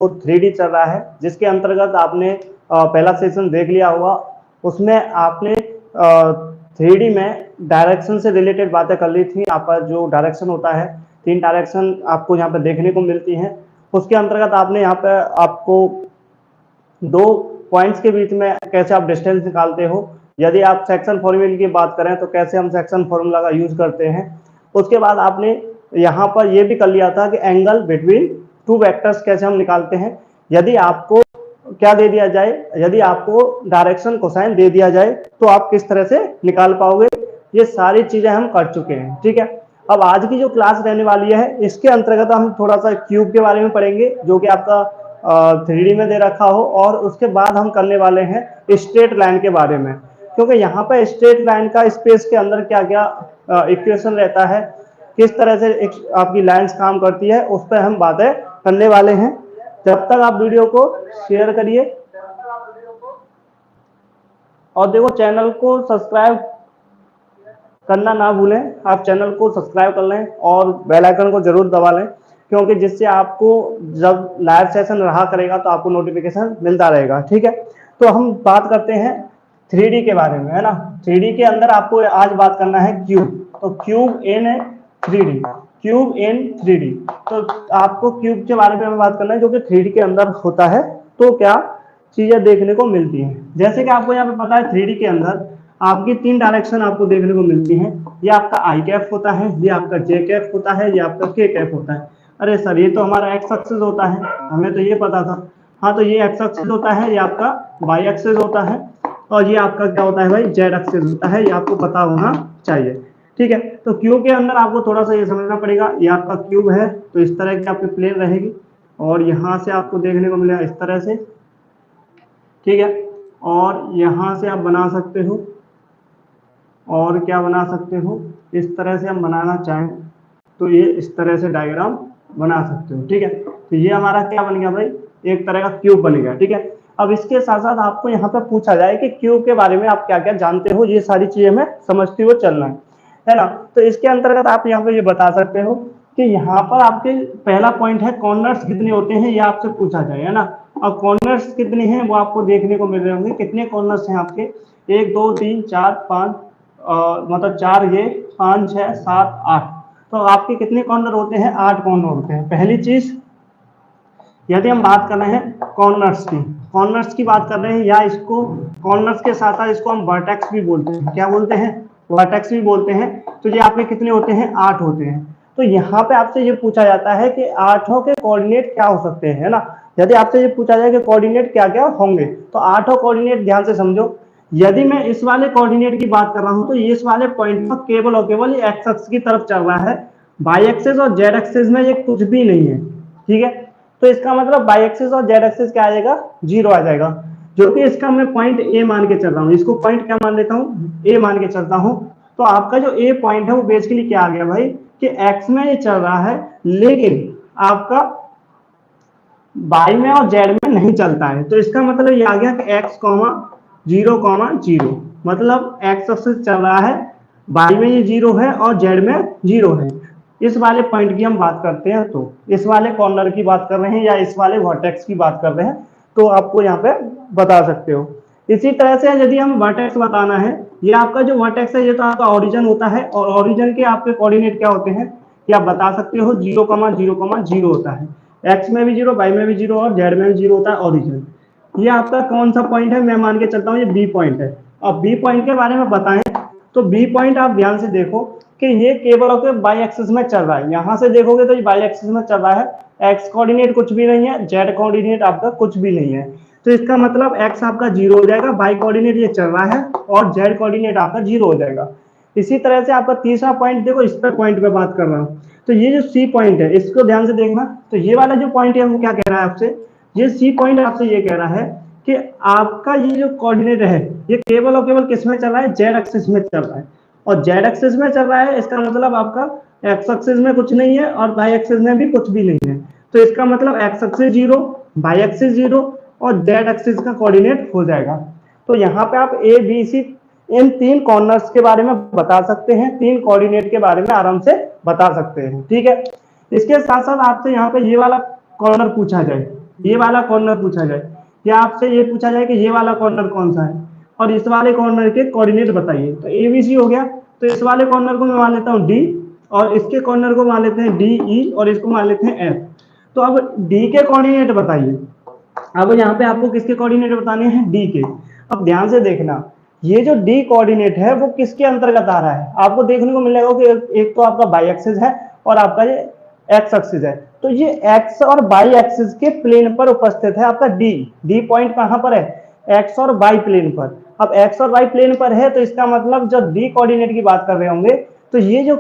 वो 3D चल रहा है, जिसके अंतर्गत आपने पहला सेशन देख लिया होगा। उसमें आपने 3D में डायरेक्शन से रिलेटेड बातें कर ली थी। यहाँ पर जो डायरेक्शन होता है, 3 डायरेक्शन आपको यहाँ पर देखने को मिलती हैं। उसके अंतर्गत आपने यहाँ पर आपको 2 पॉइंट्स के बीच में कैसे आप डिस्टेंस निकालते हो। यदि आप सेक्शन फॉर्मूले की बात करें तो कैसे हम सेक्शन फॉर्मूला का यूज करते हैं। उसके बाद आपने यहाँ पर ये भी कर लिया था कि एंगल बिटवीन 2 वेक्टर्स कैसे हम निकालते हैं। यदि आपको क्या दे दिया जाए, यदि आपको डायरेक्शन कोसाइन दे दिया जाए तो आप किस तरह से निकाल पाओगे, ये सारी चीजें हम कर चुके हैं। ठीक है, अब आज की जो क्लास रहने वाली है, इसके अंतर्गत हम थोड़ा सा क्यूब के बारे में पढ़ेंगे, जो कि आपका 3D में दे रखा हो, और उसके बाद हम करने वाले हैं स्ट्रेट लाइन के बारे में, क्योंकि यहाँ पर स्ट्रेट लाइन का स्पेस के अंदर क्या क्या इक्वेशन रहता है, किस तरह से आपकी लाइंस काम करती है, उस पर हम बातें करने वाले हैं। जब तक आप वीडियो को शेयर करिए और देखो चैनल को सब्सक्राइब करना ना भूलें। आप चैनल को सब्सक्राइब कर लें और बेल आइकन को जरूर दबा लें, क्योंकि जिससे आपको जब लाइव सेशन रहा करेगा तो आपको नोटिफिकेशन मिलता रहेगा। ठीक है, तो हम बात करते हैं 3D के बारे में, है ना। 3D के अंदर आपको आज बात करना है क्यूब। तो cube in 3D, cube in 3D। तो आपको क्यूब के बारे में बात करना है जो कि 3D के अंदर होता है। तो क्या चीजें देखने को मिलती हैं, जैसे कि आपको यहाँ पे पता है 3D के अंदर आपकी 3 डायरेक्शन आपको देखने को मिलती हैं। ये आपका आई कैप होता है, ये आपका जे कैप होता है, ये आपका के कैप होता है। अरे सर, ये तो हमारा एक्स एक्सिस होता है, हमें तो ये पता था। हाँ, तो ये एक्स एक्सिस होता है, ये आपका वाई एक्सिस होता है, और ये आपका क्या होता है भाई, जेड एक्सिस होता है। ये आपको पता होना चाहिए। ठीक है, तो क्यूब के अंदर आपको थोड़ा सा ये समझना पड़ेगा। ये आपका क्यूब है, तो इस तरह की आपकी प्लेन रहेगी, और यहाँ से आपको देखने को मिलेगा इस तरह से। ठीक है, और यहाँ से आप बना सकते हो, और क्या बना सकते हो, इस तरह से हम बनाना चाहें तो ये इस तरह से डायग्राम बना सकते हो। ठीक है, तो ये हमारा क्या बन गया भाई, एक तरह का क्यूब बन गया। ठीक है, अब इसके साथ साथ आपको यहाँ पे पूछा जाए कि क्यूब के बारे में आप क्या क्या जानते हो, ये सारी चीजें हमें समझते हुए चलना है ना। तो इसके अंतर्गत आप यहाँ पे ये बता सकते हो कि यहाँ पर आपके पहला पॉइंट है कॉर्नर्स कितने होते हैं, ये आपसे पूछा जाए, है ना। और कॉर्नर्स कितने हैं वो आपको देखने को मिल रहे होंगे। कितने कॉर्नर्स हैं आपके, 1 2 3 4 5, मतलब 4, ये 5 6 7 8। तो आपके कितने कॉर्नर होते हैं, 8 कॉर्नर होते हैं। पहली चीज, यदि हम बात कर रहे हैं कॉर्नर्स की बात कर रहे हैं, या इसको कॉर्नर्स के साथ साथ इसको हम वर्टेक्स भी बोलते हैं। क्या बोलते हैं, वर्टेक्स भी बोलते हैं। तो ये आपके कितने होते हैं, 8 होते हैं। तो यहाँ पे आपसे ये पूछा जाता है कि 8 के कोऑर्डिनेट क्या हो सकते हैं, है ना। यदि आपसे ये पूछा जाए कि कोऑर्डिनेट क्या क्या होंगे, तो 8 कोऑर्डिनेट ध्यान से समझो। यदि मैं इस वाले कोऑर्डिनेट की बात कर रहा हूं, तो ये इस वाले पॉइंट पर केवल और केवल ये एक्स एक्सिस की तरफ चल रहा है। वाई एक्सिस और जेड एक्सिस में ये कुछ भी नहीं है। ठीक है, तो इसका मतलब वाई एक्सिस और जेड एक्सिस क्या आ जाएगा, 0 आ जाएगा, जो कि इसका मैं पॉइंट ए मान के चल रहा हूँ। इसको पॉइंट क्या मान लेता हूँ, ए मान के चलता हूँ। तो आपका जो ए पॉइंट है वो बेसिकली क्या आ गया भाई, कि एक्स में ये चल रहा है, लेकिन आपका वाई में और जेड में नहीं चलता है। तो इसका मतलब ये आ गया कि एक्स 0 मतलब एक्स एक्सिस चल रहा है, वाई में ये 0 है और जेड में 0 है। इस वाले पॉइंट की हम बात करते हैं, तो इस वाले कॉर्नर की बात कर रहे हैं, या इस वाले वर्टेक्स की बात कर रहे हैं, तो आपको यहाँ पे बता सकते हो। इसी तरह से यदि हम वर्टेक्स बताना है, ये आपका जो वर्टेक्स है ये तो आपका ओरिजिन होता है, और ओरिजिन के आपके कोऑर्डिनेट क्या होते हैं, कि आप बता सकते हो 0,0,0 होता है। एक्स में भी 0, वाई में भी 0 और जेड में भी 0 होता है ओरिजिन। ये आपका कौन सा पॉइंट है, मैं मान के चलता हूँ ये बी पॉइंट है। अब बी पॉइंट के बारे में बताएं तो बी पॉइंट आप ध्यान से देखो कि ये केवल होकर वाई एक्सिस में चल रहा है। यहां से देखोगे तो ये वाई एक्सिस में चल रहा है, एक्स कोऑर्डिनेट कुछ भी नहीं है, जेड कोऑर्डिनेट आपका कुछ भी नहीं है। तो इसका मतलब एक्स आपका 0 हो जाएगा, वाई कोऑर्डिनेट ये चल रहा है, और जेड कोऑर्डिनेट आपका 0 हो जाएगा। इसी तरह से आपका तीसरा पॉइंट देखो, इस पर पॉइंट पे बात कर रहा हूँ, तो ये जो सी पॉइंट है इसको ध्यान से देखना। तो ये वाला जो पॉइंट है वो क्या कह रहा है आपसे, ये सी पॉइंट आपसे ये कह रहा है कि आपका ये जो कोऑर्डिनेट है ये केवल और केवल किस में चल रहा है, जेड एक्सिस में चल रहा है। और जेड एक्सिस में चल रहा है, इसका मतलब आपका एक्स एक्सिस में कुछ नहीं है और वाई एक्सिस में भी कुछ भी नहीं है। तो इसका मतलब एक्स एक्सिस 0, वाई एक्सिस 0 और जेड एक्सिस का कोऑर्डिनेट हो जाएगा। तो यहाँ पे आप ए बी सी इन 3 कॉर्नर्स के बारे में बता सकते हैं, 3 कोऑर्डिनेट के बारे में आराम से बता सकते हैं। ठीक है, इसके साथ साथ आपसे यहाँ पे ये वाला कॉर्नर पूछा जाए, ये वाला कॉर्नर पूछा जाए, या आपसे ये पूछा जाए कि ये वाला कॉर्नर कौन सा है और इस वाले कॉर्नर के कोऑर्डिनेट बताइए, तो ABC हो गया। तो इस वाले कॉर्नर को मैं मान लेता हूँ D, और इसके कॉर्नर को मान लेते हैं DE, और इसको मान लेते हैं F। तो अब D के कोऑर्डिनेट बताइए। अब यहाँ पे आपको किसके कोऑर्डिनेट बताने हैं? D के। अब ध्यान से देखना, ये जो D कोऑर्डिनेट है वो किसके अंतर्गत आ रहा है? आपको देखने को मिलेगा कि एक तो आपका बाई एक्सिस है और आपका ये एक्स एक्सिस है। तो ये एक्स और बाई एक्सिस के प्लेन पर उपस्थित है आपका डी पॉइंट कहां पर है? एक्स और वाई प्लेन पर। अब एक्स और वाई प्लेन पर है तो इसका मतलब जब डी कोऑर्डिनेट की बात कर रहे होंगे तो ये जो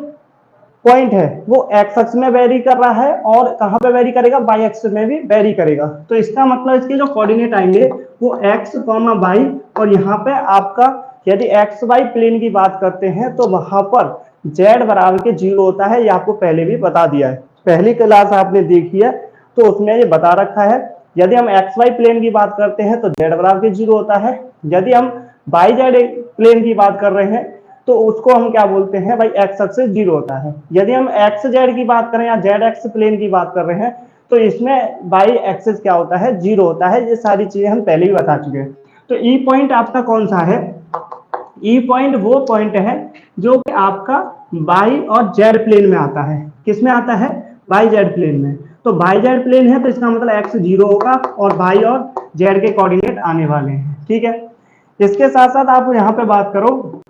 पॉइंट है वो एक्स एक्स में वेरी कर रहा है और कहां पे वेरी करेगा? बाई एक्स में भी वेरी करेगा। तो इसका मतलब इसके जो कोऑर्डिनेट आएंगे वो एक्स कॉमा वाई, और यहाँ पे आपका यदि एक्स वाई प्लेन की बात करते हैं तो वहां पर जेड बराबर के 0 होता है। ये आपको पहले भी बता दिया है, पहली क्लास आपने देखी है तो उसमें ये बता रखा है। यदि हम एक्स वाई प्लेन की बात करते हैं तो जेड बराबर के 0 होता है। यदि हम वाई जेड प्लेन की बात कर रहे हैं तो उसको हम क्या बोलते हैं भाई? एक्स एक्सिस 0 होता है। यदि हम एक्स जेड की बात करें या जेड एक्स प्लेन की बात कर रहे हैं तो इसमें वाई एक्सिस क्या होता है? 0 होता है। ये सारी चीजें हम पहले भी बता चुके हैं। तो ई पॉइंट आपका कौन सा है? ई पॉइंट वो पॉइंट है जो कि आपका वाई और जेड प्लेन में आता है। किस में आता है? वाई जेड प्लेन में। तो वाई जेड प्लेन है तो इसका मतलब एक्स 0 होगा और वाई और जेड के कोऑर्डिनेट आने वाले हैं। ठीक है, इसके साथ साथ आप यहाँ पे बात करो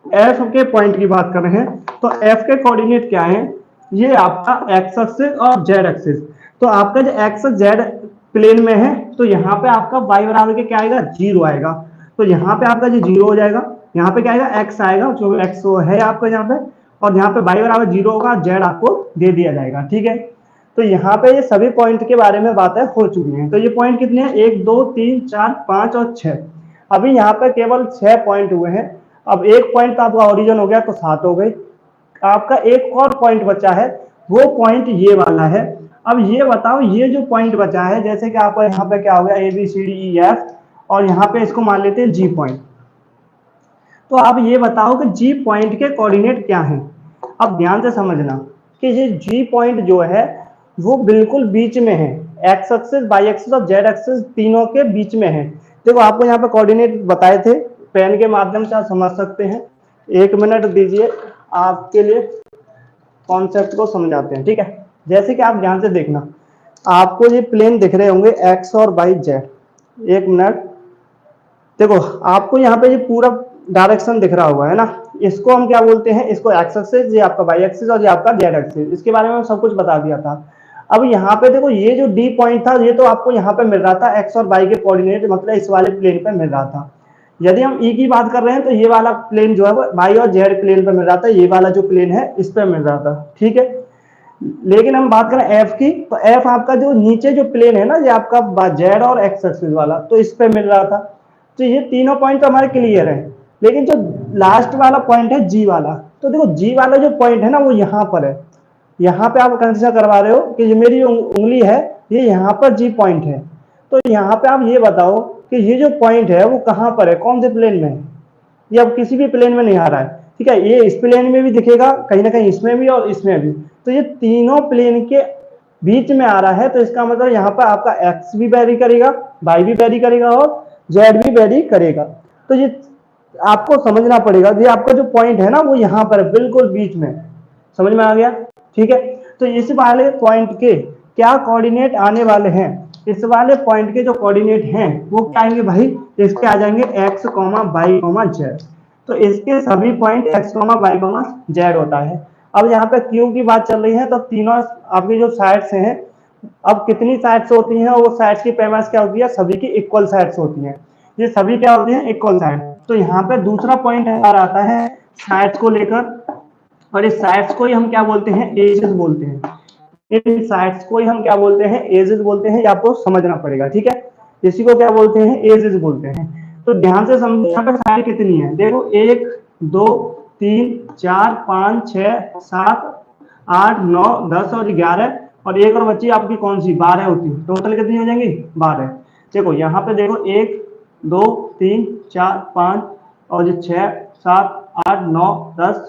एफ के पॉइंट की बात कर रहे हैं तो एफ के कोऑर्डिनेट क्या है? ये आपका एक्स एक्सिस और जेड एक्सिस। तो आपका जो एक्स जेड प्लेन में है तो यहाँ पे आपका वाई बराबर के क्या आएगा? 0 आएगा। तो यहाँ पे आपका जो 0 हो जाएगा, यहाँ पे क्या आएगा? एक्स आएगा, जो एक्स है आपका यहाँ पे, और यहाँ पे वाई बराबर 0 होगा, जेड आपको दे दिया जाएगा। ठीक है, तो यहाँ पे ये सभी पॉइंट के बारे में बातें हो चुकी हैं। तो ये पॉइंट कितने हैं? 1 2 3 4 5 और 6। अभी यहाँ पे केवल 6 पॉइंट हुए हैं। अब एक पॉइंट तो आपका ओरिजिन हो गया तो 7 हो गई। आपका एक और पॉइंट बचा है, वो पॉइंट ये वाला है। अब ये बताओ, ये जो पॉइंट बचा है, जैसे कि आपका यहाँ पे क्या हो गया? A B C D E F, और यहाँ पे इसको मान लेते हैं जी पॉइंट। तो आप ये बताओ कि जी पॉइंट के कोऑर्डिनेट क्या हैं? अब ध्यान से समझना कि ये जी पॉइंट जो है वो बिल्कुल बीच में है, एक्स एक्सिस वाई एक्सिस और जेड एक्सिस तीनों के बीच में है। देखो आपको यहाँ पे कोऑर्डिनेट बताए थे, पेन के माध्यम से आप समझ सकते हैं। 1 मिनट दीजिए, आपके लिए कॉन्सेप्ट को समझाते हैं। ठीक है, जैसे कि आप ध्यान से देखना, आपको ये प्लेन दिख रहे होंगे एक्स और वाई जेड। 1 मिनट, देखो आपको यहाँ पे ये पूरा डायरेक्शन दिख रहा होगा, है ना? इसको हम क्या बोलते हैं? इसको एक्स एक्सिस, ये आपका वाई एक्सिस और ये आपका जेड एक्सिस। इसके बारे में सब कुछ बता दिया था। अब यहाँ पे देखो, ये जो डी पॉइंट था ये तो आपको यहाँ पे मिल रहा था एक्स और वाई के कोऑर्डिनेट, मतलब इस वाले प्लेन पे मिल रहा था। यदि हम ई की बात कर रहे हैं तो ये वाला प्लेन जो है वो वाई और जेड प्लेन पे मिल रहा था, ये वाला जो प्लेन है इस पे मिल रहा था। ठीक है, लेकिन हम बात करें एफ की, तो एफ आपका जो नीचे जो प्लेन है ना, ये आपका जेड और एक्स एक्सिस वाला, तो इस पे मिल रहा था। तो ये तीनों पॉइंट तो हमारे क्लियर है। लेकिन जो लास्ट वाला पॉइंट है जी वाला, तो देखो जी वाला जो पॉइंट है ना वो यहाँ पर है। यहाँ पे आप कंसीडर करवा रहे हो कि ये मेरी उंगली है, ये यहाँ पर जी पॉइंट है। तो यहाँ पे आप ये बताओ कि ये जो पॉइंट है वो कहाँ पर है, कौन से प्लेन में है? ये अब किसी भी प्लेन में नहीं आ रहा है। ठीक है, ये इस प्लेन में भी दिखेगा कहीं ना कहीं, इसमें भी और इसमें भी। तो ये तीनों प्लेन के बीच में आ रहा है, तो इसका मतलब यहाँ पर आपका एक्स भी वेरी करेगा, वाई भी वेरी करेगा और जेड भी वेरी करेगा। तो ये आपको समझना पड़ेगा, ये आपका जो पॉइंट है ना वो यहाँ पर है, बिल्कुल बीच में। समझ में आ गया? ठीक है, तो इस वाले पॉइंट के क्या कोऑर्डिनेट आने वाले हैं? इस वाले पॉइंट के जो कोऑर्डिनेट हैं वो क्या आएंगे भाई? इसके आ जाएंगे X comma Y comma Z. तो इसके सभी point X comma Y comma Z होता है। अब यहाँ पे क्यू की बात चल रही है, तो तीनों आपकी जो साइड्स हैं, अब कितनी साइड्स होती हैं और वो साइड्स की पैमास क्या होती है? सभी की इक्वल साइड्स होती हैं। ये सभी क्या होती हैं? Equal side. तो यहाँ पे दूसरा पॉइंट हमारा आता है साइड्स को लेकर, और इस साइड्स को ही हम क्या बोलते हैं? एजेस बोलते हैं। इन साइड्स को ही हम क्या बोलते हैं? एजेस बोलते हैं। ये आपको समझना पड़ेगा। ठीक है, इसी को क्या बोलते हैं? एजेस बोलते हैं। तो ध्यान से समझो, यहाँ पे साइड कितनी है? देखो 1 2 3 4 5 6 7 8 9 10 और 11, और एक और बच्ची आपकी कौन सी? 12 होती है। टोटल कितनी हो जाएंगी? 12। देखो यहाँ पे देखो 1 2 3 4 5 और ये 6 7 8 9 10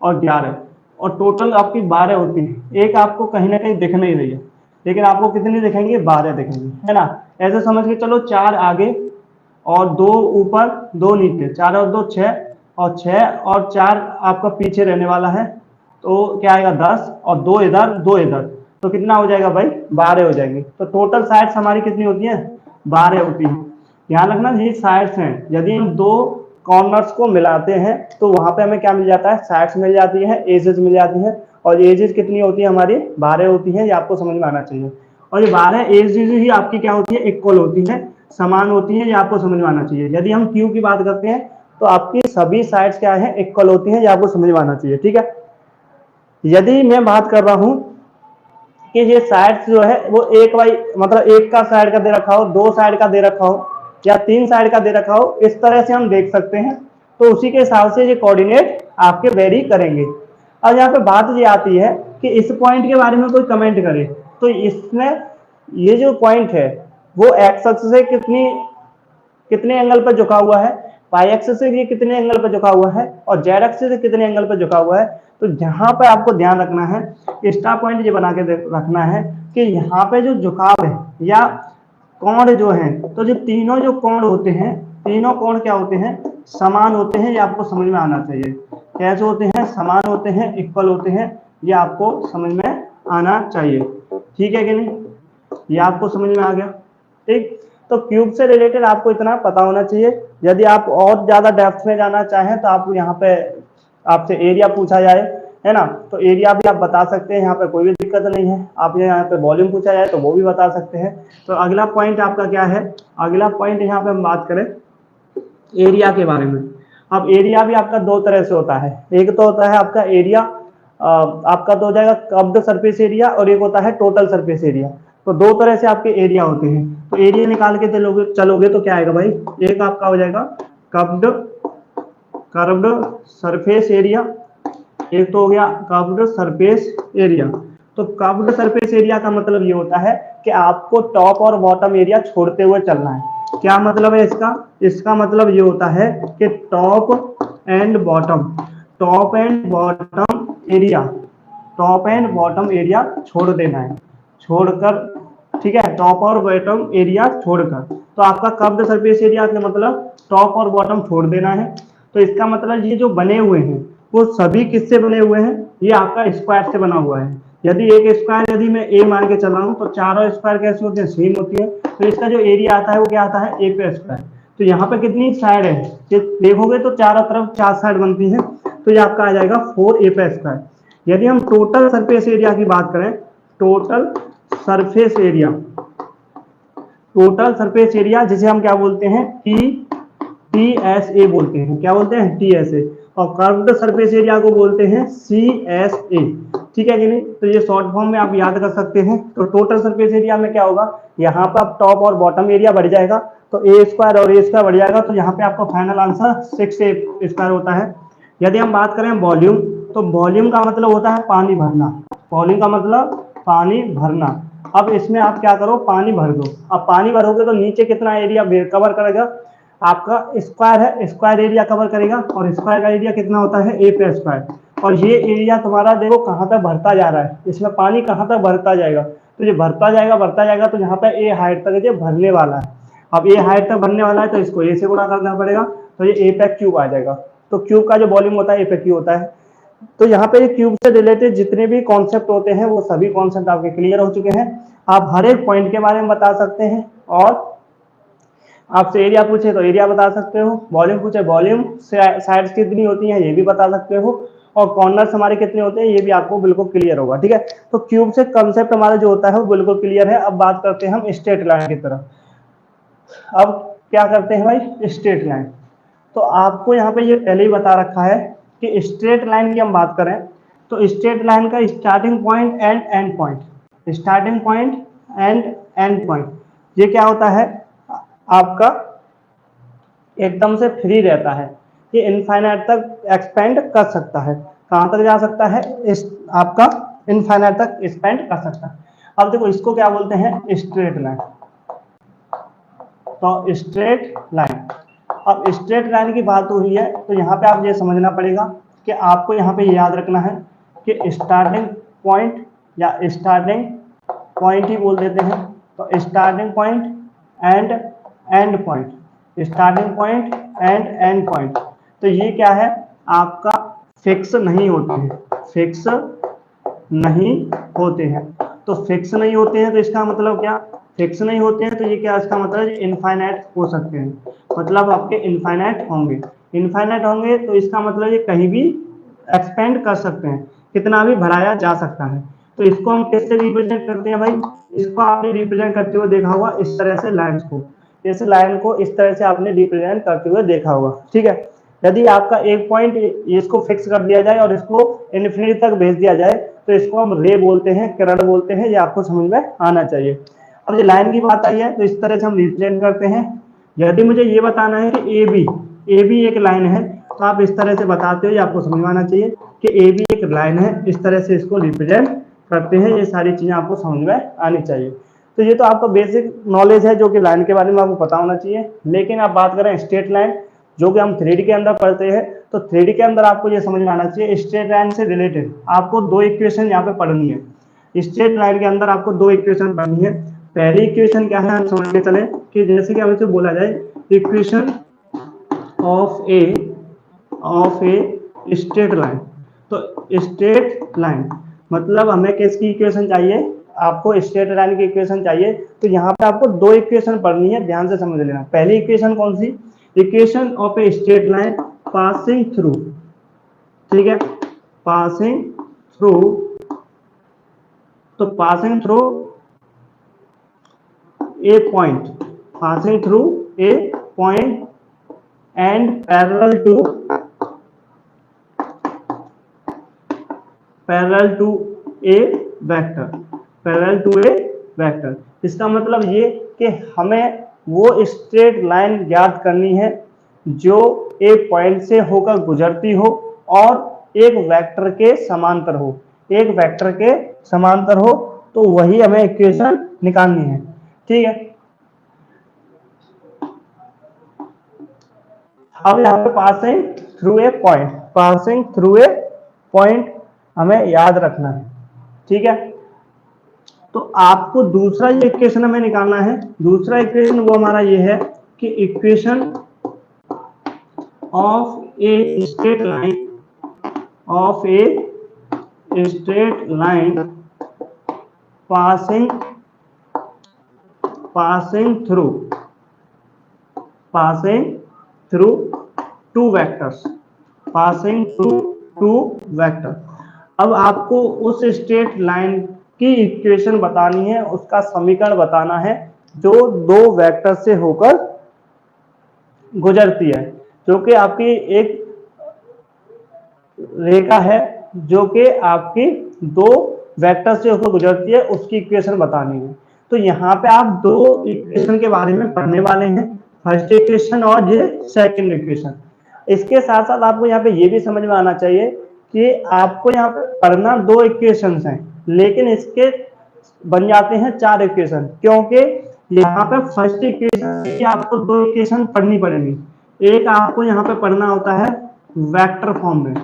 और 11, और टोटल आपकी 12 होती है। एक आपको कहीं ना कहीं दिख नहीं रही है। लेकिन आपको कितनी दिखेंगे, 12 दिखेंगे, है ना। ऐसे समझ के चलो 4 आगे और 2 ऊपर 2 नीचे, 4 और 2 6, और 6 और 4 आपका पीछे रहने वाला है, तो क्या आएगा 10, और 2 इधर 2 इधर, तो कितना हो जाएगा भाई, 12 हो जाएंगे। तो टोटल साइड्स हमारी कितनी होती है, 12 होती है। ध्यान रखना ये साइड्स हैं, यदि हम दो कॉर्नर्स को मिलाते हैं तो वहां पे हमें क्या मिल जाता है, साइड्स मिल जाती है, एजेस मिल जाती है, और एजेस कितनी होती है हमारी, 12 होती है, ये आपको समझ में आना चाहिए। और ये 12 एजेस ही आपकी क्या होती है, इक्वल होती है, समान होती है, ये आपको समझ में आना चाहिए। यदि हम क्यू की बात करते हैं तो आपकी सभी साइड्स क्या है, इक्वल होती है, ये आपको समझ में आना चाहिए, ठीक है। यदि मैं बात कर रहा हूं कि ये साइड्स जो है वो एक वाई मतलब एक का साइड का दे रखा हो, 2 साइड का दे रखा हो, या 3 साइड का दे रखा हो, इस तरह से हम देख सकते हैं, तो उसी के हिसाब से ये कोऑर्डिनेट आपके वेरी करेंगे। अब यहाँ पे बात ये आती है कि इस पॉइंट के बारे में कोई कमेंट करे, तो इसमें ये जो पॉइंट है वो एक्स अक्ष से कितने एंगल पर झुका हुआ है, पाई एक्सिस से ये कितने एंगल पर झुका हुआ है, और जेड एक्सिस से कितने एंगल पर झुका हुआ है। तो जहां पर आपको ध्यान रखना है, स्टार पॉइंट ये बना के रखना है कि यहाँ पे जो झुकाव है या कोण जो है, तो जो तीनों जो कोण होते हैं, तीनों कोण क्या होते हैं, समान होते हैं, ये आपको समझ में आना चाहिए। कैसे होते हैं, समान होते हैं, इक्वल होते हैं, ये आपको समझ में आना चाहिए, ठीक है कि नहीं, ये आपको समझ में आ गया, ठीक। तो क्यूब से रिलेटेड आपको इतना पता होना चाहिए। यदि आप और ज्यादा डेप्थ में जाना चाहें तो आप यहाँ पे आपसे एरिया पूछा जाए, है ना, तो एरिया भी आप बता सकते हैं, यहाँ पे कोई भी दिक्कत नहीं है। आप यहाँ पे वॉल्यूम पूछा जाए तो वो भी बता सकते हैं। तो अगला पॉइंट आपका क्या है, अगला पॉइंट यहाँ पे हम बात करें एरिया के बारे में। अब एरिया भी आपका दो तरह से होता है, एक तो होता है आपका एरिया, आपका तो हो जाएगा कर्व्ड सरफेस एरिया, और एक होता है टोटल सरफेस एरिया। तो दो तरह से आपके एरिया होते हैं। तो एरिया निकाल के चलोगे तो क्या आएगा भाई, एक आपका हो जाएगा कर्व्ड सरफेस एरिया, एक तो हो गया कर्व्ड सरफेस एरिया। तो कर्व्ड सरफेस एरिया का मतलब ये होता है कि आपको टॉप और बॉटम एरिया छोड़ते हुए चलना है। क्या मतलब है इसका, इसका मतलब ये होता है कि top and bottom area, top and bottom area छोड़ देना है, छोड़कर, ठीक है, टॉप और बॉटम एरिया छोड़कर। तो आपका कर्व्ड सरफेस एरिया का मतलब टॉप और बॉटम छोड़ देना है। तो इसका मतलब ये जो बने हुए हैं वो सभी किससे बने हुए हैं, ये आपका स्क्वायर से बना हुआ है। यदि एक स्क्वायर यदि मैं ए मान के चल रहा हूँ तो चारों स्क्वायर कैसे होते हैं, सेम होती है। तो इसका जो एरिया आता है वो क्या आता है, ए पे स्क्वायर। तो यहाँ पे कितनी साइड है, देखोगे तो चारों तरफ 4 साइड बनती है, तो ये आपका आ जाएगा 4 ए पे स्क्वायर। यदि हम टोटल सरफेस एरिया की बात करें, total surface area, total surface area जिसे हम क्या बोलते हैं, टी एस ए बोलते हैं, क्या बोलते हैं, टी एस ए। और कर्व्ड सरफेस एरिया को बोलते हैं सी एस ए, ठीक है कि नहीं। तो ये शॉर्ट फॉर्म में आप याद कर सकते हैं। तो टोटल सरफेस एरिया में क्या होगा, यहाँ पर आप टॉप और बॉटम एरिया बढ़ जाएगा, तो ए स्क्वायर और ए स्क्वायर बढ़ जाएगा, तो यहाँ पे आपका फाइनल आंसर 6 ए स्क्वायर होता है। यदि हम बात करें वॉल्यूम, तो वॉल्यूम का मतलब होता है पानी भरना, वॉल्यूम का मतलब पानी भरना। अब इसमें आप क्या करो, पानी भर दो। अब पानी भरोगे तो नीचे कितना एरिया कवर करेगा, आपका स्क्वायर है, स्क्वायर एरिया कवर करेगा, और स्क्वायर का एरिया कितना होता है, ए पे स्क्वायर। और ये एरिया तुम्हारा देखो कहाँ तक भरता जा रहा है, इसमें पानी कहाँ तक भरता जाएगा, तो ये भरता जाएगा, तो यहाँ पे ए हाइट तक ये भरने वाला है। अब ए हाइट तक भरने वाला है तो इसको ए से गुणा करना पड़ेगा, तो ये ए पे क्यूब आ जाएगा। तो क्यूब का जो वॉल्यूम होता है ए पे क्यू होता है। तो यहाँ पे क्यूब से रिलेटेड जितने भी कॉन्सेप्ट होते हैं वो सभी कॉन्सेप्ट आपके क्लियर हो चुके हैं। आप हर एक पॉइंट के बारे में बता सकते हैं, और आपसे एरिया पूछे तो एरिया बता सकते हो, वॉल्यूम पूछे वॉल्यूम, साइड्स कितनी होती हैं ये भी बता सकते हो, और कॉर्नर्स हमारे कितने होते हैं ये भी आपको बिल्कुल क्लियर होगा, ठीक है। तो क्यूब से कंसेप्ट हमारा जो होता है वो बिल्कुल क्लियर है। अब बात करते हैं हम स्ट्रेट लाइन की तरफ। अब क्या करते हैं भाई, स्ट्रेट लाइन। तो आपको यहाँ पे ये पहले ही बता रखा है कि स्ट्रेट लाइन की हम बात करें तो स्ट्रेट लाइन का starting point and and point, starting point and and point, ये क्या होता है आपका, एकदम से फ्री रहता है, ये इनफाइनाइट तक एक्सपेंड कर सकता है। कहाँ तक जा सकता है, इस आपका इनफाइनाइट तक एक्सपेंड कर सकता है। अब देखो इसको क्या बोलते हैं, स्ट्रेट लाइन। तो स्ट्रेट लाइन, अब स्ट्रेट लाइन की बात हो रही है तो यहाँ पे आप ये समझना पड़ेगा कि आपको यहाँ पे याद रखना है कि स्टार्टिंग पॉइंट या स्टार्टिंग पॉइंट ही बोल देते हैं। तो starting point and and point, starting point and and point. तो ये क्या है आपका फिक्स नहीं होते हैं, फिक्स नहीं होते हैं। तो फिक्स नहीं होते हैं तो इसका मतलब क्या, फिक्स नहीं होते हैं तो ये क्या, इसका मतलब इनफाइनाइट हो सकते हैं, मतलब आपके इनफाइनाइट होंगे। इनफाइनाइट होंगे तो इसका मतलब ये कहीं भी एक्सपेंड कर सकते हैं, कितना भी बढ़ाया जा सकता है। तो इसको हम कैसे रिप्रेजेंट करते हैं भाई, इसको आपने रिप्रेजेंट करते हुए देखा होगा इस तरह से लाइन को, जैसे लाइन को इस तरह से आपने रिप्रेजेंट करते हुए देखा होगा, ठीक है। यदि आपका एक पॉइंट इसको फिक्स कर दिया जाए और इसको इन्फिनिटी तक भेज दिया जाए तो इसको हम रे बोलते हैं, किरण बोलते हैं, ये आपको समझ में आना चाहिए। अब ये लाइन की बात आई है तो इस तरह से हम रिप्रेजेंट करते हैं। यदि मुझे ये बताना है कि ए बी एक लाइन है तो आप इस तरह से बताते हो, ये आपको समझ में आना चाहिए कि ए बी एक लाइन है, इस तरह से इसको रिप्रेजेंट करते हैं। ये सारी चीजें आपको समझ में आनी चाहिए। तो ये तो आपका बेसिक नॉलेज है जो कि लाइन के बारे में आपको पता होना चाहिए। लेकिन आप बात करें स्ट्रेट लाइन, जो कि हम 3D के अंदर पढ़ते हैं, तो 3D के अंदर आपको ये समझ में आना चाहिए स्ट्रेट लाइन से रिलेटेड आपको दो इक्वेशन यहाँ पे पढ़नी है। स्ट्रेट लाइन के अंदर आपको दो इक्वेशन पढ़नी है। पहली इक्वेशन क्या है हम समझ के चले कि जैसे कि हम इसे बोला जाए equation of a straight line. तो स्ट्रेट लाइन मतलब हमें किसकी इक्वेशन चाहिए, आपको स्ट्रेट लाइन की इक्वेशन चाहिए। तो यहाँ पे आपको दो इक्वेशन पढ़नी है, ध्यान से समझ लेना। पहली इक्वेशन कौन सी, equation of a straight line passing through, ठीक है, पासिंग थ्रू। तो passing through a point, passing through a point and parallel to a vector, parallel to a vector. इसका मतलब ये कि हमें वो स्ट्रेट लाइन ज्ञात करनी है जो एक पॉइंट से होकर गुजरती हो और एक वेक्टर के समांतर हो, एक वेक्टर के समांतर हो। तो वही हमें इक्वेशन निकालनी है, ठीक है। अब यहाँ पे passing through a point, passing through a point हमें याद रखना है, ठीक है। तो आपको दूसरा ये इक्वेशन हमें निकालना है। दूसरा इक्वेशन वो हमारा ये है कि equation of a straight line, of a straight line passing through two vectors, passing through two vector. अब आपको उस स्ट्रेट लाइन की इक्वेशन बतानी है, उसका समीकरण बताना है जो दो वेक्टर से होकर गुजरती है, जो कि आपकी एक रेखा है जो कि आपकी दो वेक्टर से होकर गुजरती है, उसकी इक्वेशन बतानी है। तो यहाँ पे आप दो इक्वेशन के बारे में पढ़ने वाले हैं, फर्स्ट इक्वेशन और ये सेकंड इक्वेशन। इसके साथ साथ आपको यहाँ पे ये भी समझ में आना चाहिए कि आपको यहाँ पे पढ़ना दो इक्वेशंस हैं, लेकिन इसके बन जाते हैं चार इक्वेशन, क्योंकि यहाँ पे फर्स्ट इक्वेशन की आपको दो इक्वेशन पढ़नी पड़ेगी। एक आपको यहाँ पे पढ़ना होता है वेक्टर फॉर्म में,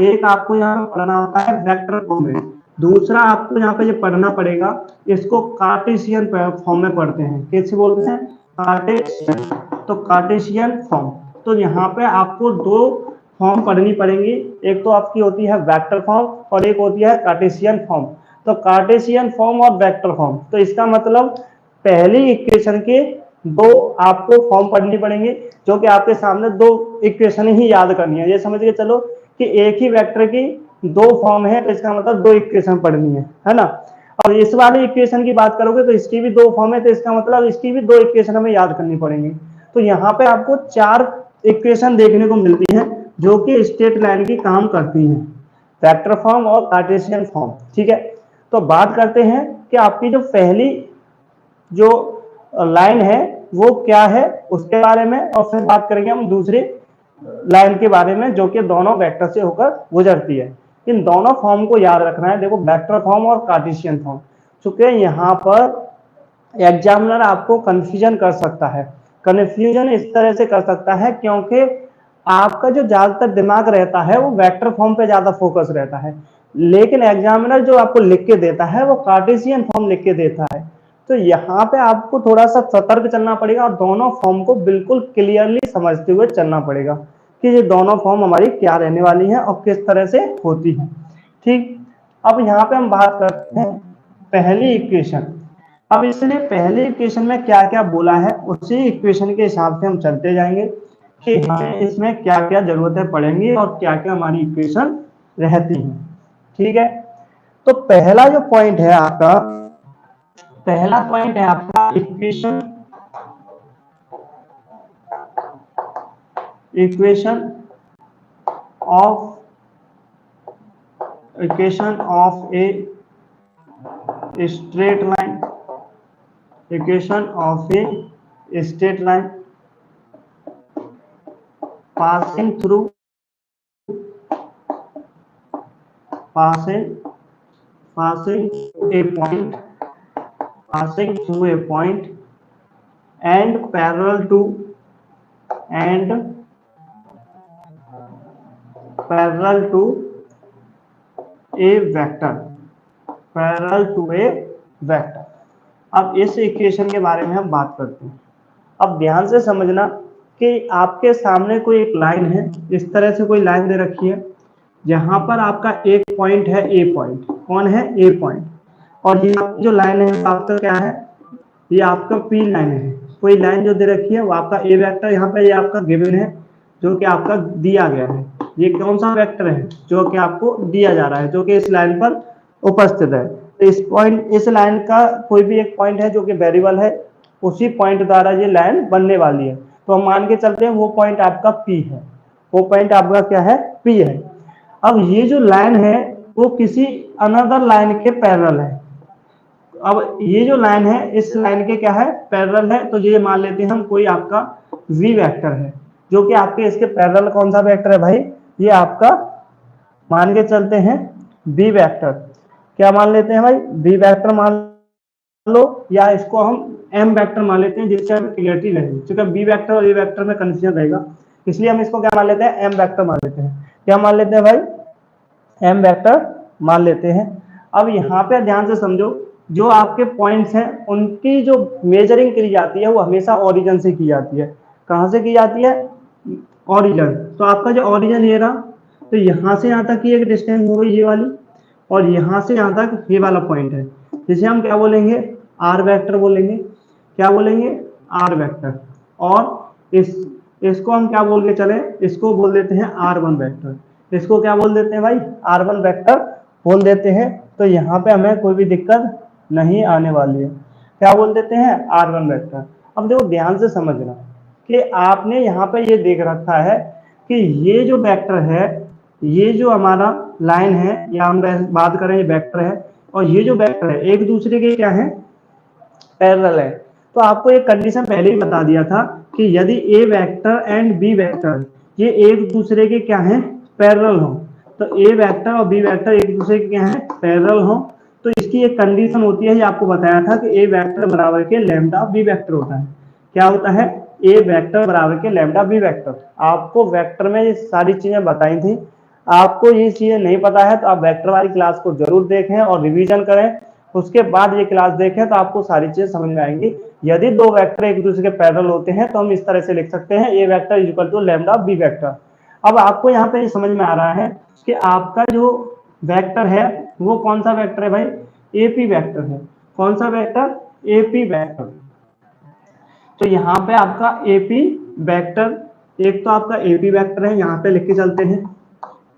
एक आपको यहाँ पे पढ़ना होता है वेक्टर फॉर्म में, दूसरा आपको यहाँ पे ये पढ़ना पड़ेगा, इसको कार्टेशियन फॉर्म में पढ़ते हैं। कैसे बोलते हैं, कार्टेशियन। तो कार्टेशियन फॉर्म, तो यहाँ पे आपको दो फॉर्म पढ़नी पड़ेंगी, एक तो आपकी होती है वेक्टर फॉर्म और एक होती है कार्टेशियन फॉर्म। तो कार्टेशियन फॉर्म और वेक्टर फॉर्म, तो इसका मतलब पहली इक्वेशन के दो आपको फॉर्म पढ़नी पड़ेंगे, जो कि आपके सामने दो इक्वेशन ही याद करनी है। ये समझ के चलो कि एक ही वेक्टर की दो फॉर्म है, तो इसका मतलब दो इक्वेशन पढ़नी है ना। और इस वाली इक्वेशन की बात करोगे तो इसकी भी दो फॉर्म है, तो इसका मतलब इसकी भी दो इक्वेशन हमें याद करनी पड़ेंगी। तो यहाँ पे आपको चार इक्वेशन देखने को मिलती है जो कि स्ट्रेट लाइन की काम करती हैं, वेक्टर फॉर्म और कार्टेशियन फॉर्म, ठीक है। तो बात करते हैं कि आपकी जो पहली जो लाइन है वो क्या है उसके बारे में, और फिर बात करेंगे हम दूसरी लाइन के बारे में जो कि दोनों वेक्टर से होकर गुजरती है। इन दोनों फॉर्म को याद रखना है, देखो वेक्टर फॉर्म और कार्टेशियन फॉर्म। चूंकि यहाँ पर एग्जामिनर आपको कंफ्यूजन कर सकता है, कंफ्यूजन इस तरह से कर सकता है क्योंकि आपका जो ज्यादातर दिमाग रहता है वो वेक्टर फॉर्म पे ज्यादा फोकस रहता है, लेकिन एग्जामिनर जो आपको लिख के देता है वो कार्टेशियन फॉर्म लिख के देता है। तो यहाँ पे आपको थोड़ा सा सतर्क चलना पड़ेगा और दोनों फॉर्म को बिल्कुल क्लियरली समझते हुए चलना पड़ेगा कि ये दोनों फॉर्म हमारी क्या रहने वाली है और किस तरह से होती है। ठीक, अब यहाँ पे हम बात करते हैं पहली इक्वेशन। अब इसलिए पहली इक्वेशन में क्या क्या बोला है उसी इक्वेशन के हिसाब से हम चलते जाएंगे कि हमें इसमें क्या क्या जरूरतें पड़ेंगी और क्या क्या हमारी इक्वेशन रहती है। ठीक है, तो पहला जो पॉइंट है आपका, पहला पॉइंट है आपका equation, equation of a straight line, equation of a straight line passing through a point and parallel to a vector, अब इस इक्वेशन के बारे में हम बात करते हैं। अब ध्यान से समझना कि आपके सामने कोई एक लाइन है, इस तरह से कोई लाइन दे रखी है, जहां पर आपका एक पॉइंट है ए पॉइंट। कौन है? ए पॉइंट। और ये जो लाइन है आपका क्या है? ये आपका पी लाइन है। कोई लाइन जो दे रखी है वो आपका ए वेक्टर, यहाँ पे ये आपका गिवन है जो कि आपका दिया गया है। ये कौन सा वेक्टर है? जो कि आपको दिया जा रहा है, जो कि इस लाइन पर उपस्थित है। तो इस पॉइंट, इस लाइन का कोई भी एक पॉइंट है जो कि वेरिएबल है, उसी पॉइंट द्वारा ये लाइन बनने वाली है। तो हम मान के चलते हैं वो पॉइंट आपका पी है, वो पॉइंट आपका क्या है? पी है। अब ये जो लाइन है वो किसी अनदर लाइन के पैरेलल है। अब ये जो लाइन है इस लाइन के क्या है? पैरेलल है। तो ये मान लेते हैं हम कोई आपका वी वेक्टर है, जो कि आपके इसके पैरेलल कौन सा वेक्टर है भाई? ये आपका मान के चलते हैं बी वेक्टर। क्या मान लेते हैं भाई? बी वेक्टर मान लो, या इसको हम एम वेक्टर मान लेते हैं जिससे हमें क्लियरिटी रहेगी। क्योंकि बी वेक्टर और ए वेक्टर में कंफ्यूजन रहेगा, इसलिए हम इसको क्या मान लेते हैं? एम वेक्टर मान लेते हैं। क्या मान लेते हैं भाई? एम वेक्टर मान लेते हैं। अब यहाँ पे ध्यान से समझो, जो आपके पॉइंट्स हैं उनकी जो मेजरिंग की जाती है वो हमेशा ओरिजिन से की जाती है। कहाँ से की जाती है? ओरिजिन। तो आपका जो ओरिजिन ये रहा, तो यहाँ से यहाँ तक की एक डिस्टेंस हो गई ये वाली, और यहाँ से यहाँ तक ये वाला पॉइंट है, जिसे हम क्या बोलेंगे? आर वेक्टर बोलेंगे। क्या बोलेंगे? R vector. और इसको हम क्या बोल के चले? इसको बोल देते हैं R1 वेक्टर। इसको क्या बोल देते हैं भाई? R1 वेक्टर बोल देते हैं। तो यहाँ पे हमें कोई भी दिक्कत नहीं आने वाली है। क्या बोल देते हैं? R1 vector. अब देखो ध्यान से समझना कि आपने यहाँ पे ये देख रखा है कि ये जो वेक्टर है, ये जो हमारा लाइन है, या हम बात करें ये वेक्टर है, और ये जो वेक्टर है एक दूसरे के क्या है? पैरेलल है। तो आपको एक कंडीशन पहले ही बता दिया था कि यदि ए वेक्टर एंड बी वेक्टर ये एक दूसरे के क्या है? पैरेलल हो, तो ए वेक्टर और बी वेक्टर एक दूसरे के क्या है? पैरेलल हो, तो इसकी एक कंडीशन होती है, ये आपको बताया था कि ए वेक्टर बराबर के लैम्डा बी वेक्टर होता है। क्या होता है? ए वेक्टर बराबर के लैम्डा बी वेक्टर। आपको वेक्टर में ये सारी चीजें बताई थी। आपको ये चीजें नहीं पता है तो आप वेक्टर वाली क्लास को जरूर देखें और रिवीजन करें, उसके बाद ये क्लास देखें तो आपको सारी चीजें समझ में आएंगी। यदि दो वेक्टर एक दूसरे के पैरेलल होते हैं तो हम इस तरह से लिख सकते हैं a vector is equal to lambda b vector. अब आपको यहाँ पे समझ में आ रहा है कि आपका जो वेक्टर है वो कौन सा वेक्टर है भाई? एपी वेक्टर है। कौन सा वेक्टर? AP vector. तो यहाँ पे आपका एपी वेक्टर, एक तो आपका एपी वेक्टर है, यहाँ पे लिख के चलते हैं।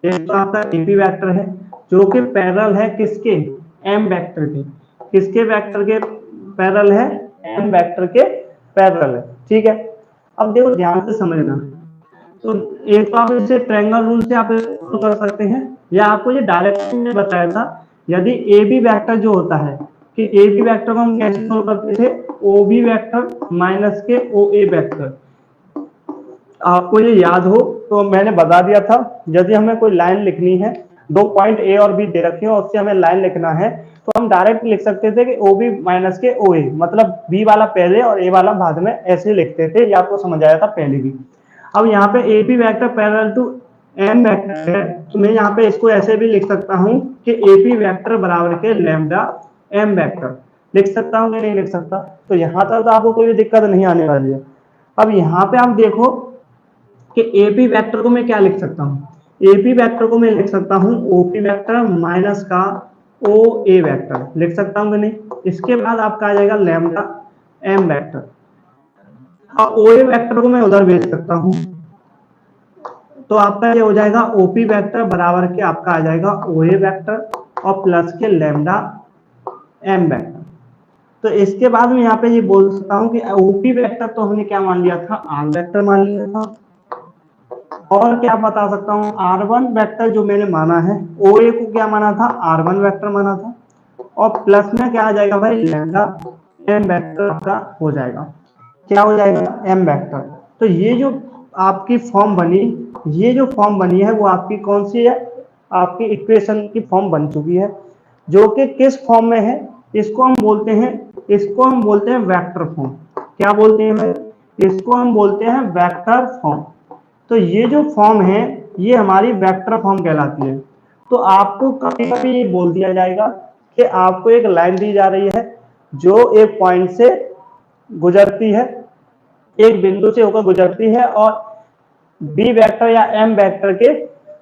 एक तो आपका एपी वेक्टर है जो कि पैरेलल है किसके? एम वेक्टर के। किसके वेक्टर के पैरेलल है? एम वेक्टर के पैरेलल है। ठीक है, अब देखो ध्यान से समझना। तो एक तो आप इसे ट्रायंगल रूल से आप कर सकते हैं, या आपको ये डायरेक्शन में बताया था, यदि ए बी वेक्टर जो होता है कि ए बी वेक्टर को हम कैसे सोल्व करते थे? ओ बी वेक्टर माइनस के ओ ए वेक्टर। आपको ये याद हो तो मैंने बता दिया था, यदि हमें कोई लाइन लिखनी है, दो पॉइंट ए और बी दे रखे हो, उससे हमें लाइन लिखना है, तो हम डायरेक्ट लिख सकते थे कि ओ बी माइनस के ओ ए, मतलब बी वाला पहले और ए वाला बाद में, ऐसे लिखते थे। ये आपको समझ आया था पहले भी। अब यहाँ पे A B vector parallel to M vector है तो मैं यहाँ पे इसको ऐसे भी लिख सकता हूँ कि एपी वेक्टर बराबर के लैम्डा एम वेक्टर लिख सकता हूँ कि नहीं लिख सकता। तो यहाँ तक तो आपको कोई दिक्कत नहीं आने वाली है। अब यहाँ पे आप देखो कि एपी वेक्टर को मैं क्या लिख सकता हूँ, एपी वेक्टर को मैं लिख सकता हूँ ओपी वेक्टर माइनस का ओ ए वेक्टर लिख सकता हूँ कि नहीं। इसके बाद आपका आ जाएगा लैम्डा एम वेक्टर और ओ ए वेक्टर को मैं उधर भेज सकता हूँ। तो आपका ये हो जाएगा ओपी वेक्टर बराबर के आपका आ जाएगा ओ ए वेक्टर और प्लस के लैम्डा एम वेक्टर। तो इसके बाद में यहाँ पे ये बोल सकता हूँ कि ओपी वेक्टर तो हमने क्या मान लिया था, आर वेक्टर मान लिया था। और क्या बता सकता हूँ, R1 वेक्टर जो मैंने माना है OA को क्या माना था, R1 वेक्टर माना था। और प्लस में क्या आ जाएगा भाई, लैम्डा एम वेक्टर का हो जाएगा। क्या हो जाएगा, एम वेक्टर। तो ये जो आपकी फॉर्म बनी, ये जो फॉर्म बनी है वो आपकी कौन सी है, आपकी इक्वेशन की फॉर्म बन चुकी है, जो कि किस फॉर्म में है, इसको हम बोलते हैं वेक्टर फॉर्म। क्या बोलते हैं, इसको हम बोलते हैं वेक्टर फॉर्म। तो ये जो फॉर्म है ये हमारी वेक्टर फॉर्म कहलाती है। तो आपको कभी कभी ये बोल दिया जाएगा कि आपको एक लाइन दी जा रही है जो एक पॉइंट से गुजरती है, एक बिंदु से होकर गुजरती है और बी वेक्टर या एम वेक्टर के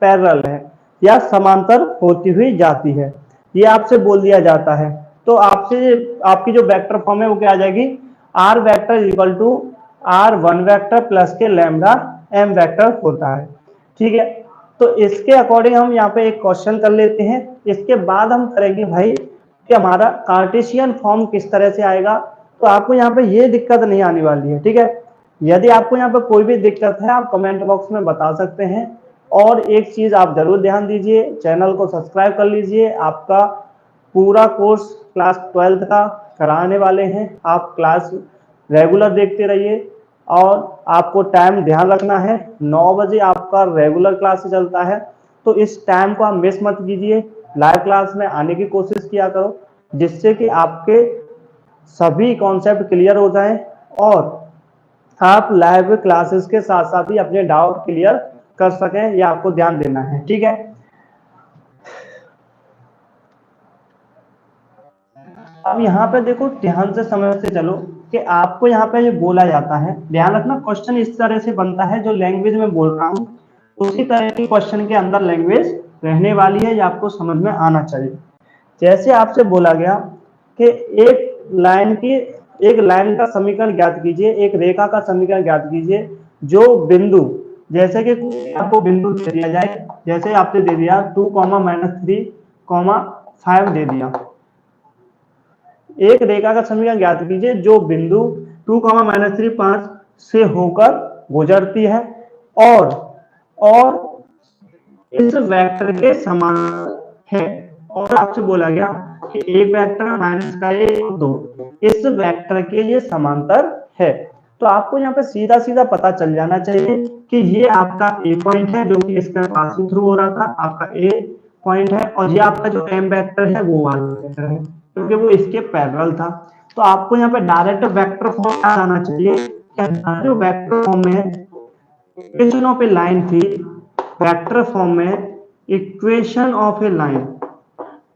पैरेलल है या समांतर होती हुई जाती है, ये आपसे बोल दिया जाता है। तो आपसे आपकी जो वेक्टर फॉर्म है वो क्या आ जाएगी, R vector equal to R one vector plus के लैम्डा एम वेक्टर होता है। ठीक है, तो इसके अकॉर्डिंग हम यहाँ पे एक क्वेश्चन कर लेते हैं। इसके बाद हम करेंगे भाई कि हमारा कार्टेशियन फॉर्म किस तरह से आएगा। तो आपको यहाँ पे ये दिक्कत नहीं आने वाली है। ठीक है, यदि आपको यहाँ पे कोई भी दिक्कत है आप कमेंट बॉक्स में बता सकते हैं। और एक चीज आप जरूर ध्यान दीजिए, चैनल को सब्सक्राइब कर लीजिए। आपका पूरा कोर्स क्लास 12th का कराने वाले हैं, आप क्लास रेगुलर देखते रहिए। और आपको टाइम ध्यान रखना है, 9 बजे आपका रेगुलर क्लास चलता है, तो इस टाइम को आप मिस मत कीजिए। लाइव क्लास में आने की कोशिश किया करो, जिससे कि आपके सभी कॉन्सेप्ट क्लियर हो जाएं और आप लाइव क्लासेस के साथ साथ ही अपने डाउट क्लियर कर सकें, ये आपको ध्यान देना है। ठीक है, अब यहाँ पे देखो ध्यान से समझते चलो कि आपको यहाँ पे ये बोला जाता है, ध्यान रखना क्वेश्चन इस तरह से बनता है, जो लैंग्वेज में बोल रहा हूँ उसी तरह की क्वेश्चन के अंदर लैंग्वेज रहने वाली है, ये आपको समझ में आना चाहिए। जैसे आपसे बोला गया कि एक लाइन का समीकरण ज्ञात कीजिए, एक रेखा का समीकरण ज्ञात कीजिए जो बिंदु, जैसे कि आपको बिंदु दे दिया जाए, जैसे आपसे दे दिया 2,-3,5 दे दिया। एक रेखा का समीकरण ज्ञात कीजिए जो बिंदु 2,-3,5 से होकर गुजरती है और इस वेक्टर के समान है। और आपसे बोला गया कि एक वेक्टर माइनस का ए 2 इस वेक्टर के लिए समांतर है। तो आपको यहाँ पे सीधा सीधा पता चल जाना चाहिए कि ये आपका ए पॉइंट है जो कि इसका पासिंग थ्रू हो रहा था, आपका ए पॉइंट है, और ये आपका जो एम वेक्टर है वो वाला वेक्टर है क्योंकि वो इसके पैरेलल था। तो आपको यहाँ पे डायरेक्ट वेक्टर फॉर्म आना चाहिए। जो वेक्टर फॉर्म में इक्वेशन ऑफ ए लाइन थी, वेक्टर फॉर्म में equation of a line,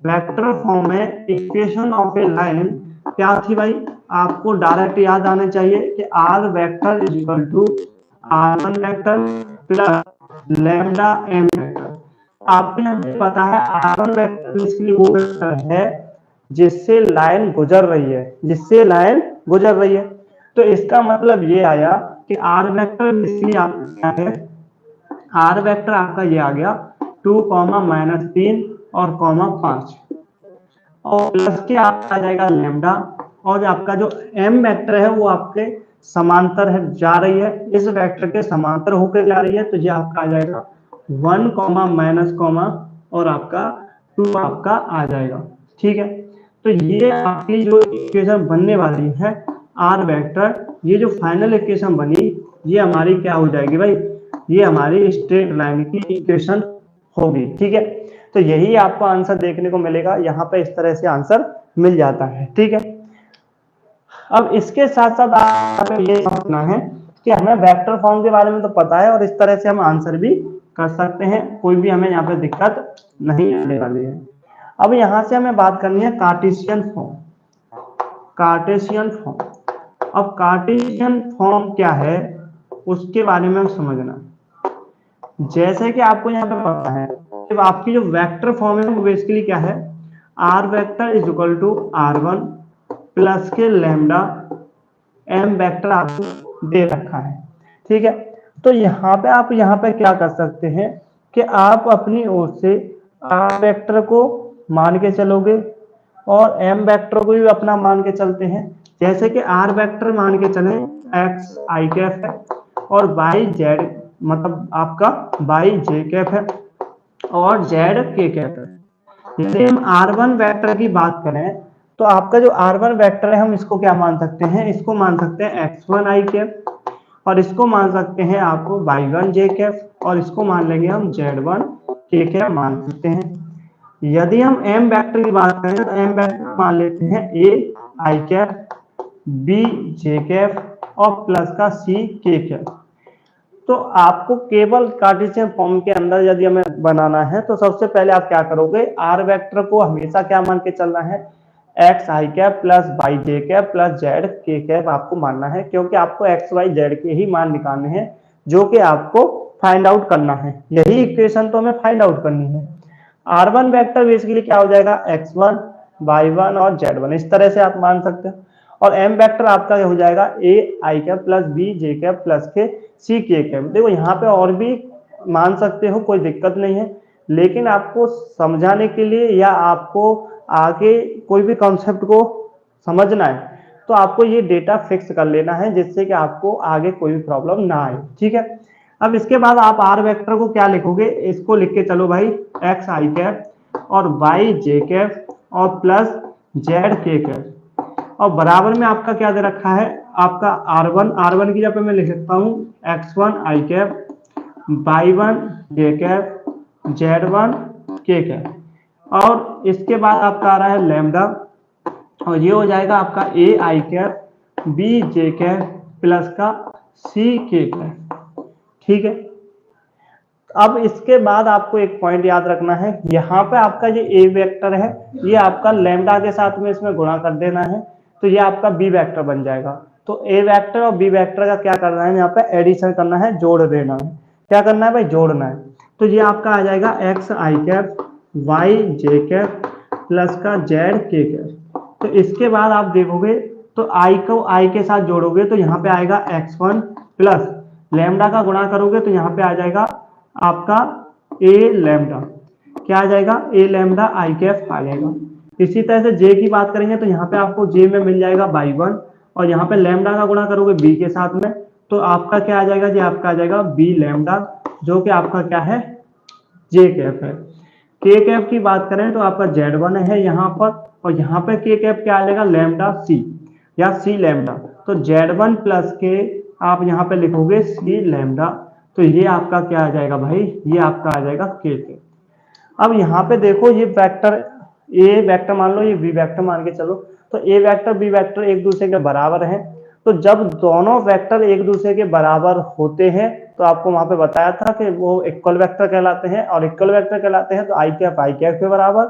vector form में इक्वेशन ऑफ ए लाइन क्या थी भाई, आपको डायरेक्ट याद आना चाहिए कि R vector is equal to R one vector plus lambda M vector. आपको यहाँ पता है आर वन वेक्टर इसलिए वो वेक्टर है जिससे लाइन गुजर रही है, जिससे लाइन गुजर रही है। तो इसका मतलब ये आया कि आर वेक्टर इसलिए आपका क्या है, आर वेक्टर आपका ये आ गया 2,-3 और 5 और प्लस के आपका आ जाएगा लैम्डा, और आपका जो एम वेक्टर है वो आपके समांतर है, जा रही है इस वेक्टर के समांतर होकर जा रही है। तो ये आपका आ जाएगा 1, और आपका 2 आपका आ जाएगा। ठीक है, तो ये आपकी जो इक्वेशन बनने वाली है आर वेक्टर, ये जो फाइनल इक्वेशन बनी ये हमारी क्या हो जाएगी भाई, ये हमारी स्ट्रेट लाइन की इक्वेशन होगी। ठीक है, तो यही आपको आंसर देखने को मिलेगा, यहाँ पे इस तरह से आंसर मिल जाता है। ठीक है, अब इसके साथ साथ आपको ये समझना है कि हमें वेक्टर फॉर्म के बारे में तो पता है और इस तरह से हम आंसर भी कर सकते हैं, कोई भी हमें यहाँ पे दिक्कत नहीं आने वाली है। अब यहाँ से हमें बात करनी है कार्टेशियन फॉर्म। कार्टेशियन फॉर्म, अब कार्टेशियन फॉर्म क्या है उसके बारे में हम समझना। जैसे कि आपको यहाँ पे पता है, जब आपकी जो वेक्टर फॉर्म है वो बेसिकली क्या है, R vector is equal to R1 plus के लैम्डा एम वेक्टर आपको दे रखा है, ठीक है। तो यहाँ पे आप यहाँ पे क्या कर सकते हैं कि आप अपनी ओर से आर वेक्टर को मान के चलोगे और एम वेक्टर को भी अपना मान के चलते हैं। जैसे कि आर वेक्टर मान के चले एक्स आई कैप है और वाई जेड मतलब आपका वाई जे कैप है और जेड के कैप है। यदि हम R1 वेक्टर की बात करें तो आपका जो R1 वेक्टर है हम इसको क्या मान सकते हैं, इसको मान सकते हैं x1 आई कैप और इसको मान सकते हैं आपको y1 जे कैप और इसको मान लेंगे हम z1 के कैप मान सकते हैं। यदि हम m वेक्टर की बात करें तो m वेक्टर मान लेते हैं a I cap b J cap और प्लस का c के कैप। तो आपको केवल कार्टेशियन फॉर्म के अंदर यदि हमें बनाना है तो सबसे पहले आप क्या करोगे, आर वेक्टर को हमेशा क्या मान के चलना है, एक्स आई कैप प्लस वाई जे कैप प्लस जेड के कैप आपको मानना है, क्योंकि आपको एक्स वाई जेड के ही मान निकालने हैं जो कि आपको फाइंड आउट करना है। यही इक्वेशन तो हमें फाइंड आउट करनी है। R1 वेक्टर बेसिकली क्या हो जाएगा, x1 y1 और z1, इस तरह से आप मान सकते हो। और m वेक्टर आपका हो जाएगा a I cap plus b J cap plus के c के कैप। देखो यहाँ पे और भी मान सकते हो, कोई दिक्कत नहीं है, लेकिन आपको समझाने के लिए या आपको आगे कोई भी कॉन्सेप्ट को समझना है तो आपको ये डेटा फिक्स कर लेना है, जिससे कि आपको आगे कोई भी प्रॉब्लम ना आए, ठीक है। अब इसके बाद आप आर वेक्टर को क्या लिखोगे, इसको लिख के चलो भाई एक्स आई कैप और वाई जे कैप और प्लस जेड के कैप और बराबर में आपका क्या दे रखा है, आपका R1 की जगह पे मैं लिख सकता हूँ x1 आई कैप y1 जे कैप z1 के कैप और इसके बाद आपका आ रहा है लैम्डा और ये हो जाएगा आपका a I cap b J cap plus का c के कैप, ठीक है। अब इसके बाद आपको एक पॉइंट याद रखना है, यहाँ पे आपका ये ए वेक्टर है, ये आपका लैम्डा के साथ में इसमें गुणा कर देना है तो ये आपका बी वेक्टर बन जाएगा। तो ए वेक्टर और बी वेक्टर का क्या करना है, यहाँ पे एडिशन करना है, जोड़ देना है। क्या करना है भाई, जोड़ना है। तो ये आपका आ जाएगा एक्स आई कैप वाई जे कैप प्लस का जेड के कैप। तो इसके बाद आप देखोगे तो आई को आई के साथ जोड़ोगे तो यहाँ पे आएगा x1 प्लस लैम्डा का गुणा करोगे तो यहाँ पे आ जाएगा आपका ए लैम्डा, क्या आ जाएगा, ए लैम्डा आई कैप आ जाएगा। इसी तरह से जे की बात करेंगे तो यहाँ पे आपको जे में मिल जाएगा y1 और यहाँ पे लैम्डा का गुणा करोगे बी के साथ में तो आपका क्या आ जाएगा जी, आपका आ जाएगा बी लैम्डा जो कि आपका क्या है, जे कैप है। के कैप की बात करें तो आपका Z1 है यहाँ पर और यहाँ पे के कैप क्या आ जाएगा, लैम्डा सी या सी लैम्डा। तो Z1 प्लस के आप यहाँ पे लिखोगे सी लैम्डा तो ये आपका क्या आ जाएगा भाई, ये आपका आ जाएगा के कैप। अब यहाँ पे देखो ये वेक्टर ए वेक्टर मान लो, ये बी वेक्टर मान के चलो, तो ए वेक्टर बी वेक्टर एक दूसरे के बराबर है। तो जब दोनों वेक्टर एक दूसरे के बराबर होते हैं तो आपको वहां पे बताया था कि वो इक्वल वेक्टर कहलाते हैं और इक्वल वेक्टर कहलाते हैं तो आई कैप के बराबर,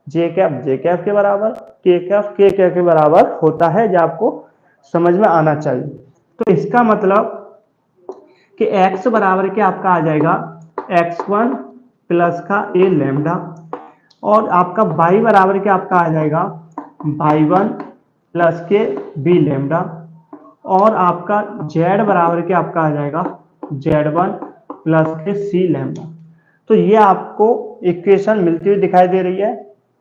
जे कैप के बराबर, के कैप के बराबर होता है, जो आपको समझ में आना चाहिए। तो इसका मतलब कि x बराबर के आपका आ जाएगा x1 प्लस का ए लैम्डा और आपका y बराबर के आपका आ जाएगा y1 प्लस के बी लैम्डा और आपका z बराबर के आपका आ जाएगा z1 प्लस के सी लैम्डा। तो ये आपको इक्वेशन मिलती हुई दिखाई दे रही है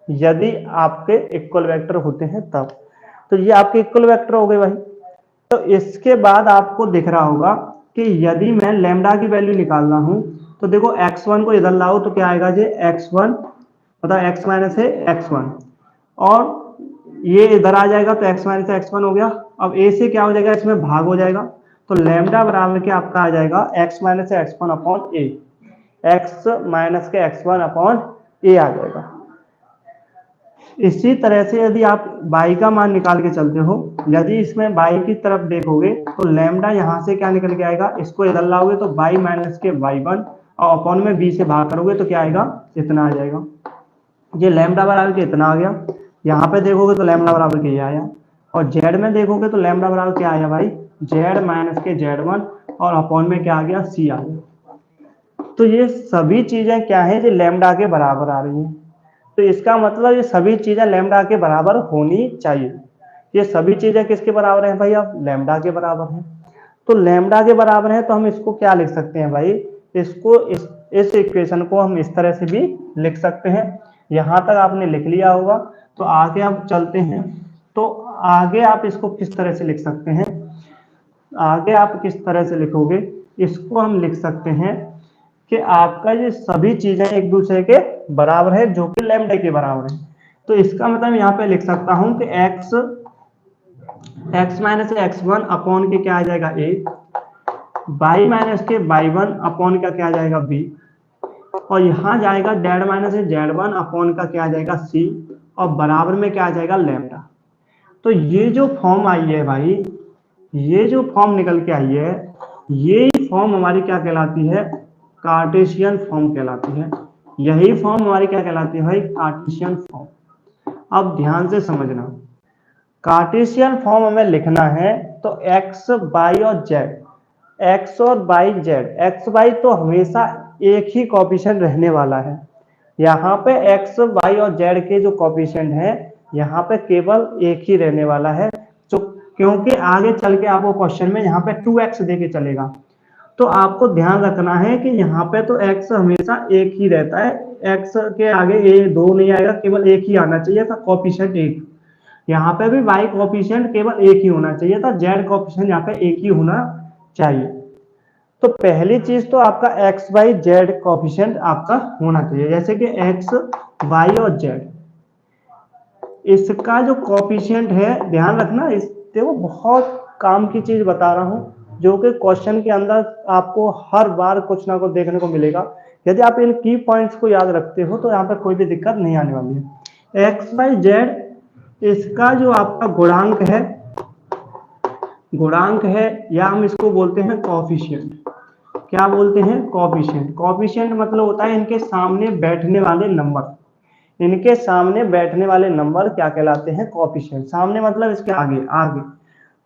यदि आपके इक्वल वेक्टर होते हैं तब। तो ये आपके इक्वल वेक्टर हो गए भाई। तो इसके बाद आपको दिख रहा होगा कि यदि मैं लैम्डा की वैल्यू निकालना हूं तो देखो x1 को इधर लाओ तो क्या आएगा जी, x1 मतलब x माइनस है x1 और ये इधर आ जाएगा तो x माइनस x1 हो गया। अब a से क्या हो जाएगा, इसमें भाग हो जाएगा तो लैम्डा बराबर के आपका आ जाएगा x माइनस x1 अपॉन ए, x माइनस के x1 अपॉन ए आ जाएगा। इसी तरह से यदि आप y का मान निकाल के चलते हो, यदि इसमें y की तरफ देखोगे तो लैम्डा यहाँ से क्या निकल के आएगा, इसको इधर लाओगे तो y माइनस के y1 और अपॉन में बी से भाग करोगे तो क्या आएगा, इतना आ जाएगा। ये लैम्डा बराबर के इतना आ गया। यहाँ पे देखोगे तो लैम्डा बराबर के ये आया, और जेड में देखोगे तो लैम्डा बराबर क्या आया भाई, जेड माइनस के जेड1, और अपॉन में क्या आ गया, सी आ गया। तो ये सभी चीजें क्या है, जो लैम्डा के बराबर आ रही हैं। तो इसका मतलब ये सभी चीजें लैम्डा के बराबर होनी चाहिए। ये सभी चीजें किसके बराबर हैं भाई, अब लैम्डा के बराबर हैं। तो लैम्डा के बराबर है तो हम इसको क्या लिख सकते हैं भाई, इसको इस इक्वेशन को हम इस तरह से भी लिख सकते हैं। यहां तक आपने लिख लिया होगा, तो आगे आप चलते हैं। तो आगे आप इसको किस तरह से लिख सकते हैं, आगे आप किस तरह से लिखोगे, इसको हम लिख सकते हैं कि आपका ये सभी चीजें एक दूसरे के बराबर है, जो कि लैम्डा के बराबर है। तो इसका मतलब यहाँ पे लिख सकता हूं कि x माइनस x1 अपॉन के क्या आ जाएगा a, y माइनस के y1 अपॉन का क्या आ जाएगा b, और यहाँ जाएगा जेड माइनस z1 अपॉन का क्या आ जाएगा c, और बराबर में क्या आ जाएगा लैम्डा। तो ये जो फॉर्म आई है भाई, ये जो फॉर्म निकल के आई है, ये फॉर्म हमारी क्या कहलाती है, कार्टेशियन फॉर्म कहलाती है। यही फॉर्म हमारी क्या कहलाती है भाई, कार्टेशियन फॉर्म। अब ध्यान से समझना, कार्टेशियन फॉर्म हमें लिखना है तो एक्स वाई और जेड, एक्स और वाई जेड, एक्स वाई तो हमेशा एक ही कॉफिशिएंट रहने वाला है। यहाँ पे एक्स वाई और जेड के जो कॉफिशिएंट है, यहाँ पे केवल एक ही रहने वाला है। जो क्योंकि आगे चल के आपको क्वेश्चन में यहाँ पे 2x दे के चलेगा, तो आपको ध्यान रखना है कि यहाँ पे तो x हमेशा एक ही रहता है, x के आगे ए दो नहीं आएगा, केवल एक ही आना चाहिए था कॉफिशिएंट एक। यहाँ पे भी y कॉफिशिएंट केवल एक ही होना चाहिए था, z कॉफिशिएंट यहाँ पे एक ही होना चाहिए। तो पहली चीज तो आपका x y z कॉफिशिएंट आपका होना चाहिए, जैसे कि x y और z, इसका जो कॉफिशिएंट है ध्यान रखना। इस देखो बहुत काम की चीज बता रहा हूं, जो कि क्वेश्चन के अंदर आपको हर बार कुछ ना कुछ देखने को मिलेगा। यदि आप इन की पॉइंट्स को याद रखते हो तो यहाँ पर कोई भी दिक्कत नहीं आने वाली है। एक्स वाई जेड, इसका जो आपका गुणांक है या हम इसको बोलते हैं कॉफिशिएंट। क्या बोलते हैं, कॉफिशिएंट। कॉफिशिएंट मतलब होता है इनके सामने बैठने वाले नंबर, इनके सामने बैठने वाले नंबर क्या कहलाते हैं, कॉफिशिएंट। सामने मतलब इसके आगे आगे,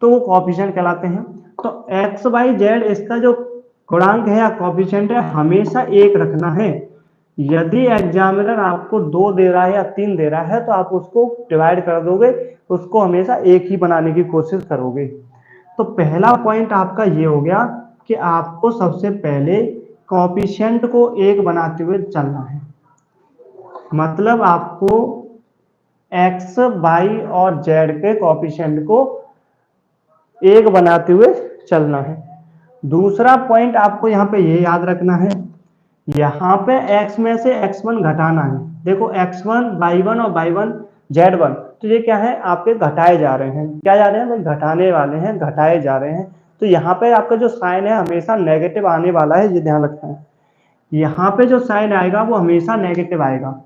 तो वो कॉफिशिएंट कहलाते हैं। तो एक्स वाई जेड इसका जो गुणांक है या कॉफिशिएंट है, हमेशा एक रखना है। यदि एग्जामिनर आपको 2 दे रहा है या 3 दे रहा है तो आप उसको डिवाइड कर दोगे, उसको हमेशा एक ही बनाने की कोशिश करोगे। तो पहला पॉइंट आपका ये हो गया कि आपको सबसे पहले कॉफिशिएंट को एक बनाते हुए चलना है। मतलब आपको एक्स वाई और जेड के कॉफिशिएंट को एक बनाते हुए चलना है। दूसरा पॉइंट आपको यहाँ पे ये याद रखना है, यहाँ पे x में से x1 घटाना है। देखो x1 y1 और y1 z1, तो ये क्या है, आपके घटाए जा रहे हैं। क्या जा रहे हैं भाई, घटाने वाले हैं, घटाए जा रहे हैं। तो यहाँ पे आपका जो साइन है हमेशा नेगेटिव आने वाला है, ये ध्यान रखना है। यहाँ पे जो साइन आएगा वो हमेशा नेगेटिव आएगा,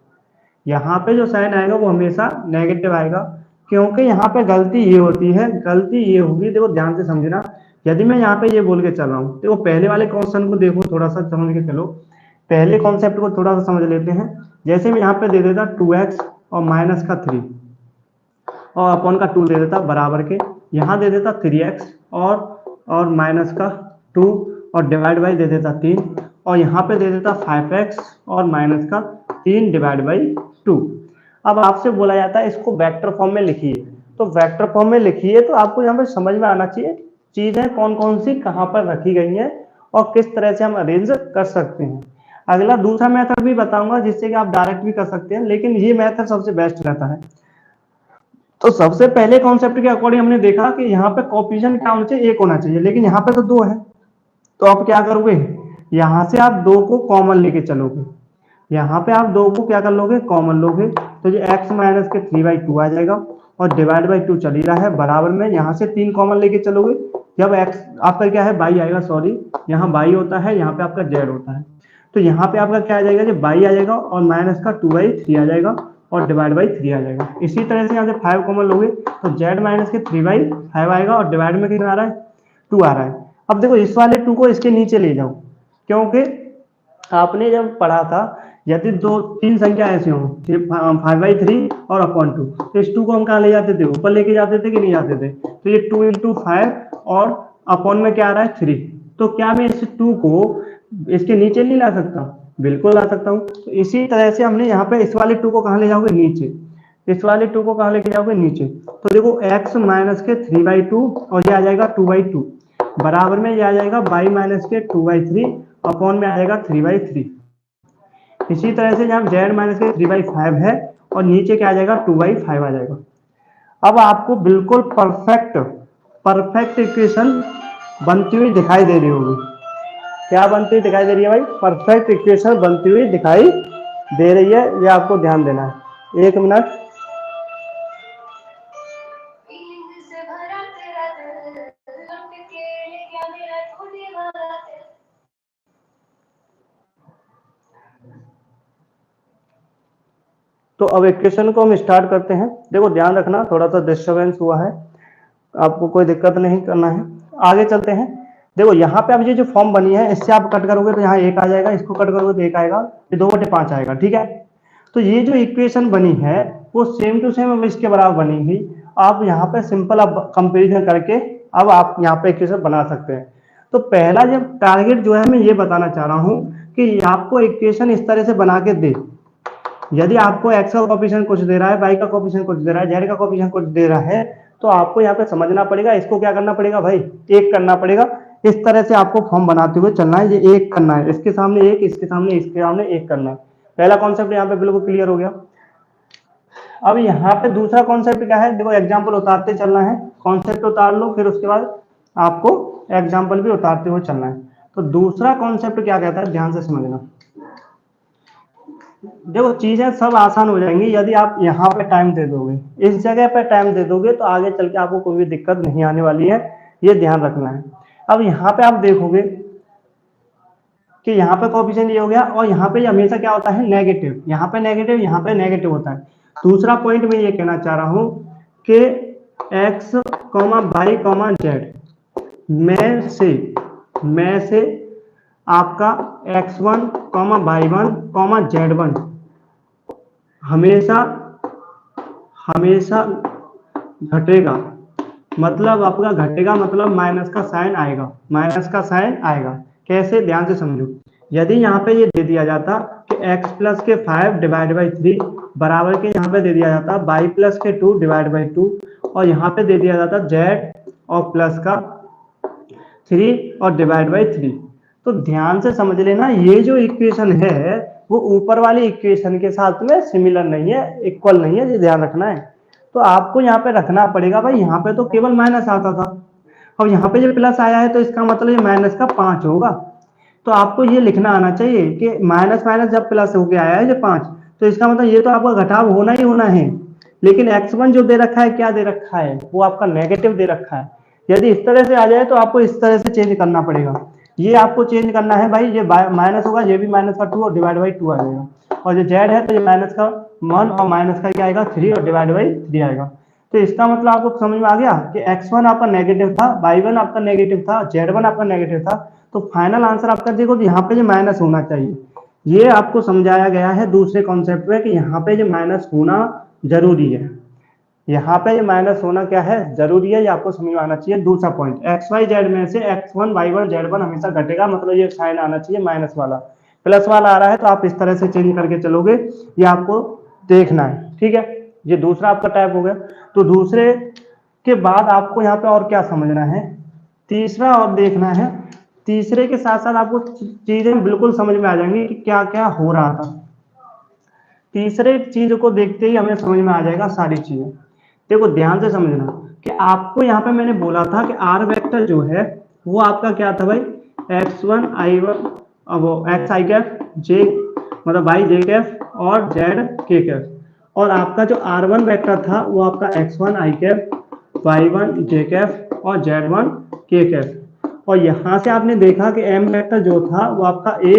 यहाँ पे जो साइन आएगा वो हमेशा नेगेटिव आएगा, क्योंकि यहाँ पे गलती ये होती है, गलती ये होगी, देखो ध्यान से समझना। यदि मैं यहाँ पे ये बोल के चल रहा हूँ, देखो पहले वाले क्वेश्चन को देखो, थोड़ा सा समझ के चलो। पहले कॉन्सेप्ट को थोड़ा सा समझ लेते हैं। जैसे मैं यहाँ पे दे देता 2x और माइनस का 3 और अपॉन का 2 दे देता बराबर के, यहाँ दे देता 3x और माइनस का 2 और डिवाइड बाई दे देता 3, और यहाँ पे दे देता 5x और माइनस का 3 डिवाइड बाई 2। अब आपसे बोला जाता है इसको वेक्टर फॉर्म में लिखिए, तो वेक्टर फॉर्म में लिखिए तो आपको यहाँ पे समझ में आना चाहिए चीजें कौन कौन सी कहाँ पर रखी गई हैं और किस तरह से हम अरेंज कर सकते हैं। अगला दूसरा मेथड भी बताऊंगा जिससे कि आप डायरेक्ट भी कर सकते हैं, लेकिन ये मेथड सबसे बेस्ट रहता है। तो सबसे पहले कॉन्सेप्ट के अकॉर्डिंग हमने देखा कि यहाँ पे कॉफिशिएंट क्या होना चाहिए, एक होना चाहिए, लेकिन यहाँ पे तो 2 है। तो आप क्या करोगे, यहाँ से आप 2 को कॉमन लेके चलोगे, यहाँ पे आप 2 को क्या कर लोगे, कॉमन लोगे, तो ये x माइनस के 3/2 आ जाएगा, और डिवाइड बाई 2 चल ही रहा है बराबर में, यहाँ से 3 कॉमन लेके चलोगे, जब x आपका क्या है y आएगा, सॉरी यहाँ y होता है, यहाँ पे आपका z होता है, तो यहाँ पे आपका क्या आ जाएगा, जब y आ जाएगा और माइनस का 2/3 आ जाएगा और डिवाइड बाई 3 आ जाएगा। इसी तरह से यहाँ से 5 कॉमन लोगे तो z माइनस के 3/5 आएगा और डिवाइड में कितना आ रहा है, 2 आ रहा है। अब देखो इस वाले 2 को इसके नीचे ले जाओ, क्योंकि आपने जब पढ़ा था यदि दो तीन संख्या ऐसी हो 5/3 और अपॉन 2, तो इस 2 को हम कहाँ ले जाते थे, ऊपर लेके जाते थे कि नहीं जाते थे। तो ये 2 × 5 और अपॉन में क्या आ रहा है 3, तो क्या मैं इस 2 को इसके नीचे नहीं ला सकता, बिल्कुल ला सकता हूँ। तो इसी तरह से हमने यहाँ पे इस वाले 2 को कहाँ ले जाओगे नीचे, इस वाले 2 को कहाँ लेके जाओगे नीचे। तो देखो x माइनस के 3/2 और ये आ जाएगा 2/2 बराबर में ये आ जाएगा y माइनस के 2/3 अपॉन में आ जाएगा 3/3। इसी तरह से जहाँ z माइनस के 3/5 है और नीचे क्या आ जाएगा 2/5 आ जाएगा। अब आपको बिल्कुल परफेक्ट परफेक्ट इक्वेशन बनती हुई दिखाई दे रही होगी। क्या बनती हुई दिखाई दे रही है भाई, परफेक्ट इक्वेशन बनती हुई दिखाई दे रही है, ये आपको ध्यान देना है। 1 मिनट। तो अब इक्वेशन को हम स्टार्ट करते हैं। देखो ध्यान रखना, थोड़ा सा डिस्टर्बेंस हुआ है, आपको कोई दिक्कत नहीं करना है, आगे चलते हैं। देखो यहाँ पे अब ये जो फॉर्म बनी है इससे आप कट करोगे तो यहाँ 1 आ जाएगा, इसको कट करोगे तो 1 आएगा, ये 2/5 आएगा, ठीक है। तो ये जो इक्वेशन बनी है वो सेम टू सेम अब इसके बराबर बनी हुई। आप यहाँ पे सिंपल अब कंपेरिजन करके अब आप यहाँ पे इक्वेशन बना सकते हैं। तो पहला जब टारगेट जो है मैं ये बताना चाह रहा हूँ कि आपको इक्वेशन इस तरह से बना के दे, यदि आपको x का कोफिशिएंट कुछ दे रहा है, y का कोफिशिएंट कुछ दे रहा है, z का कोफिशिएंट कुछ दे रहा है, तो आपको यहाँ पे समझना पड़ेगा, इसको क्या करना पड़ेगा भाई, एक करना पड़ेगा। इस तरह से आपको फॉर्म बनाते हुए चलना है, ये एक करना है, इसके सामने एक, इसके सामने एक करना है। पहला कॉन्सेप्ट यहाँ पे बिल्कुल क्लियर हो गया। अब यहाँ पे दूसरा कॉन्सेप्ट क्या है, देखो एग्जाम्पल उतारते चलना है, कॉन्सेप्ट उतार लो फिर उसके बाद आपको एग्जाम्पल भी उतारते हुए चलना है। तो दूसरा कॉन्सेप्ट क्या कहता है, ध्यान से समझना। देखो चीजें सब आसान हो जाएंगी यदि आप यहाँ पे टाइम दे दोगे, इस जगह पे टाइम दे दोगे तो आगे चल के आपको कोई भी दिक्कत नहीं आने वाली है, ये ध्यान रखना है। अब यहाँ पे आप देखोगे कि यहाँ पे कोएफिशिएंट ये हो गया और यहाँ पे हमेशा क्या होता है नेगेटिव, यहाँ पे नेगेटिव, यहाँ पे नेगेटिव होता है। दूसरा पॉइंट मैं ये कहना चाह रहा हूँ कि x, y, z में से आपका x1, y1, z1 हमेशा घटेगा, मतलब आपका घटेगा मतलब माइनस का साइन आएगा, माइनस का साइन आएगा। कैसे, ध्यान से समझो। यदि यहाँ पे ये दे दिया जाता कि x प्लस के 5/3 बराबर के यहाँ पे दे दिया जाता y प्लस के 2/2 और यहाँ पे दे दिया जाता z और प्लस का 3 और /3, तो ध्यान से समझ लेना ये जो इक्वेशन है वो ऊपर वाली इक्वेशन के साथ में सिमिलर नहीं है, इक्वल नहीं है, ये ध्यान रखना है। तो आपको यहाँ पे रखना पड़ेगा भाई, यहाँ पे तो केवल माइनस आता था, अब यहाँ पे जब प्लस आया है तो इसका मतलब ये माइनस का 5 होगा। तो आपको ये लिखना आना चाहिए कि माइनस माइनस जब प्लस होके आया है जो 5, तो इसका मतलब ये तो आपका घटाव होना ही होना है। लेकिन x1 जो दे रखा है, क्या दे रखा है, वो आपका नेगेटिव दे रखा है। यदि इस तरह से आ जाए तो आपको इस तरह से चेंज करना पड़ेगा, ये आपको चेंज करना है भाई, ये माइनस होगा, ये भी माइनस का 2 और /2 आ जाएगा, और जो z है तो ये माइनस का 1 और माइनस का क्या आएगा 3 और /3 आएगा। तो इसका मतलब आपको समझ में आ गया कि x1 आपका नेगेटिव था, y1 आपका नेगेटिव था, z1 आपका नेगेटिव था, तो फाइनल आंसर आपका देखो यहाँ पे ये माइनस होना चाहिए। ये आपको समझाया गया है दूसरे कॉन्सेप्ट में कि यहाँ पे ये माइनस होना जरूरी है, यहाँ पे ये माइनस होना क्या है जरूरी है, ये आपको समझ में आना चाहिए। दूसरा पॉइंट, XYZ में से x1 y1 z1 हमेशा घटेगा, मतलब ये साइन आना चाहिए माइनस वाला, प्लस वाला आ रहा है तो आप इस तरह से चेंज करके चलोगे, ये आपको देखना है, ठीक है। ये दूसरा आपका टाइप हो गया। तो दूसरे के बाद आपको यहाँ पे और क्या समझना है, तीसरा और देखना है। तीसरे के साथ साथ आपको चीजें बिल्कुल समझ में आ जाएंगी कि क्या क्या हो रहा था। तीसरे चीज को देखते ही हमें समझ में आ जाएगा सारी चीजें। देखो ध्यान से समझना कि आपको यहाँ पे मैंने बोला था कि आर वेक्टर जो है वो आपका क्या था भाई, x1 i1 वो x i कैफ j मतलब y j कैफ और z k कैफ, और आपका जो r1 वेक्टर था वो आपका x1 i Kaif, y1 j Kaif और z1 k कैफ। और यहाँ से आपने देखा कि m वेक्टर जो था वो आपका a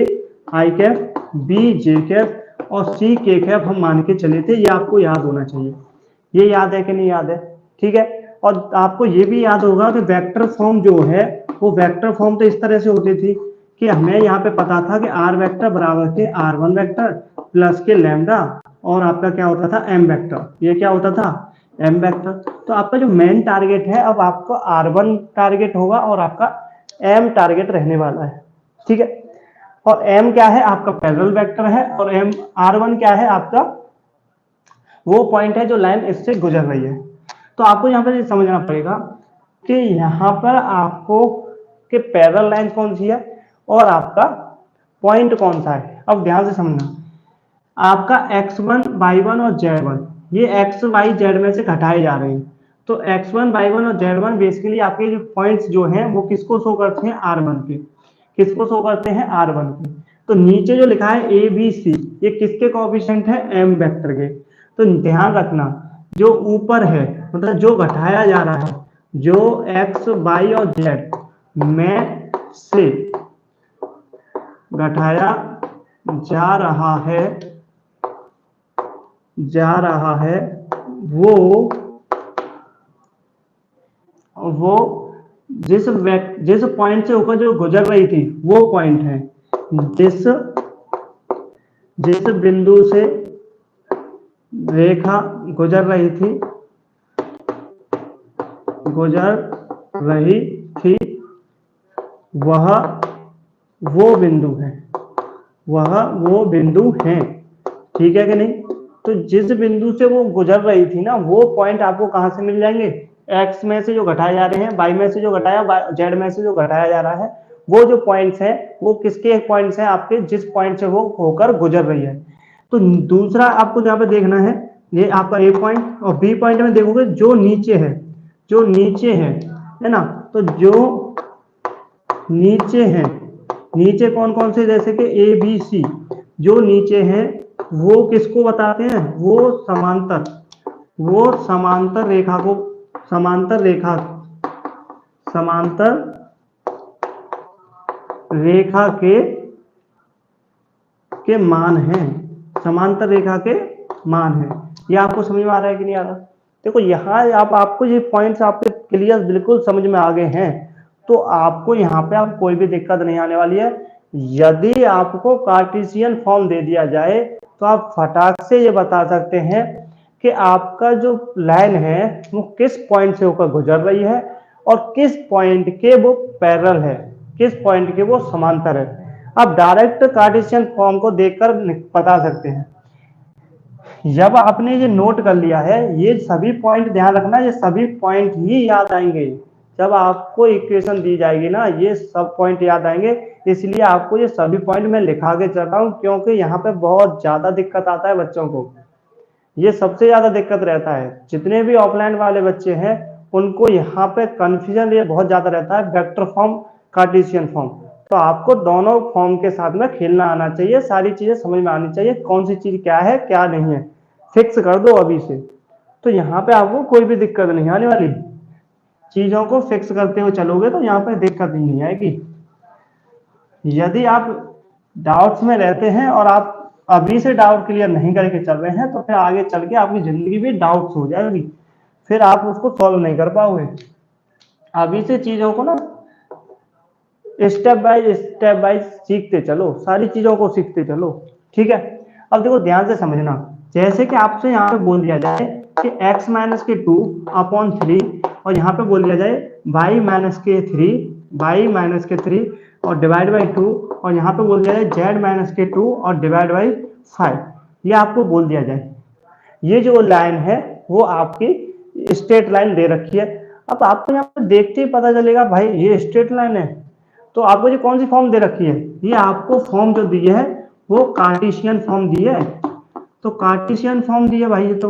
i Kaif, b j Kaif और c k कैफ हम मान के चले थे, ये आपको याद होना चाहिए। ये याद है कि नहीं याद है, ठीक है। और आपको ये भी याद होगा कि वेक्टर फॉर्म जो है वो वेक्टर फॉर्म तो इस तरह से होती थी कि हमें यहाँ पे पता था कि आर वेक्टर बराबर के r1 वेक्टर प्लस के लैम्डा और आपका क्या होता था m वेक्टर, ये क्या होता था m वेक्टर। तो आपका जो मेन टारगेट है अब आपका r1 टारगेट होगा और आपका m टारगेट रहने वाला है, ठीक है। और m क्या है आपका पैरेलल वेक्टर है और m r1 क्या है आपका वो पॉइंट है जो लाइन इससे गुजर रही है। तो आपको यहाँ पर समझना पड़ेगा कि यहाँ पर आपको कि पैरेलल लाइन कौन सी है और आपका पॉइंट कौन सा है। अब ध्यान से समझना, आपका x1 y1 और z1 ये x y z में से घटाए जा रहे हैं। तो x1 y1 और z1 बेसिकली आपके जो पॉइंट्स जो हैं वो किसको शो करते हैं r1 के, किसको शो करते हैं r1 के। तो नीचे जो लिखा है a b c ये किसके कोएफिशिएंट है m वेक्टर के। तो ध्यान रखना जो ऊपर है मतलब जो घटाया जा रहा है जो x y और z में से घटाया जा रहा है वो जिस पॉइंट से होकर जो गुजर रही थी वो पॉइंट है, जिस बिंदु से रेखा गुजर रही थी वह वो बिंदु है, ठीक है कि नहीं। तो जिस बिंदु से वो गुजर रही थी ना वो पॉइंट आपको कहां से मिल जाएंगे, x में से जो घटाए जा रहे हैं, y में से जो घटाया, z में से जो घटाया जा रहा है वो जो पॉइंट्स है वो किसके पॉइंट्स हैं आपके जिस पॉइंट से वो होकर गुजर रही है। तो दूसरा आपको यहाँ पे देखना है ये आपका a पॉइंट और b पॉइंट में देखोगे जो नीचे है ना। तो जो नीचे है, नीचे कौन कौन से जैसे कि ए बी सी जो नीचे हैं वो किसको बताते हैं, वो समांतर रेखा के मान हैं, समांतर रेखा के मान हैं। ये आपको समझ में आ रहा है कि नहीं आ रहा। देखो यहाँ आपको ये पॉइंट्स आपके क्लियर बिल्कुल समझ में आ गए हैं तो आपको यहाँ पे आप कोई भी दिक्कत नहीं आने वाली है। यदि आपको कार्टेशियन फॉर्म दे दिया जाए तो आप फटाक से ये बता सकते हैं कि आपका जो लाइन है वो किस पॉइंट से होकर गुजर रही है और किस पॉइंट के वो पैरेलल है, किस पॉइंट के वो समांतर है। आप डायरेक्ट कार्टेशियन फॉर्म को देखकर बता सकते हैं। जब आपने ये नोट कर लिया है ये सभी पॉइंट ध्यान रखना, ये सभी पॉइंट ही याद आएंगे जब आपको इक्वेशन दी जाएगी ना, ये सब पॉइंट याद आएंगे। इसलिए आपको ये सभी पॉइंट मैं लिखा के चल रहा हूँ क्योंकि यहाँ पे बहुत ज्यादा दिक्कत आता है बच्चों को, ये सबसे ज्यादा दिक्कत रहता है। जितने भी ऑफलाइन वाले बच्चे हैं उनको यहाँ पे कंफ्यूजन ये बहुत ज्यादा रहता है वेक्टर फॉर्म कार्टेशियन फॉर्म। तो आपको दोनों फॉर्म के साथ में खेलना आना चाहिए, सारी चीजें समझ में आनी चाहिए कौन सी चीज क्या है क्या नहीं है, फिक्स कर दो अभी से। तो यहाँ पे आपको कोई भी दिक्कत नहीं आने वाली, चीजों को फिक्स करते हुए चलोगे तो यहाँ पे दिक्कत नहीं आएगी। यदि आप डाउट्स में रहते हैं और आप अभी से डाउट क्लियर नहीं करके चल रहे हैं तो फिर आगे चल के आपकी जिंदगी भी डाउट्स हो जाएगी, फिर आप उसको सॉल्व नहीं कर पाओगे। अभी से चीजों को ना स्टेप बाय सीखते चलो, सारी चीजों को सीखते चलो, ठीक है। अब देखो ध्यान से समझना, जैसे कि आपसे यहाँ पे बोल दिया जाए कि x माइनस के 2/3 और यहाँ पे बोल दिया जाए y माइनस के 3 और डिवाइड बाई 2 और यहाँ पे बोल दिया जाए z माइनस के 2 और डिवाइड बाई 5, ये आपको बोल दिया जाए ये जो लाइन है वो आपकी स्ट्रेट लाइन दे रखी है। अब आपको यहाँ पे देखते ही पता चलेगा भाई ये स्ट्रेट लाइन है। तो आपको ये कौन सी फॉर्म दे रखी है, ये आपको फॉर्म जो दी है वो कार्टेशियन फॉर्म दी है। तो कार्टेशियन फॉर्म दी है भाई ये। तो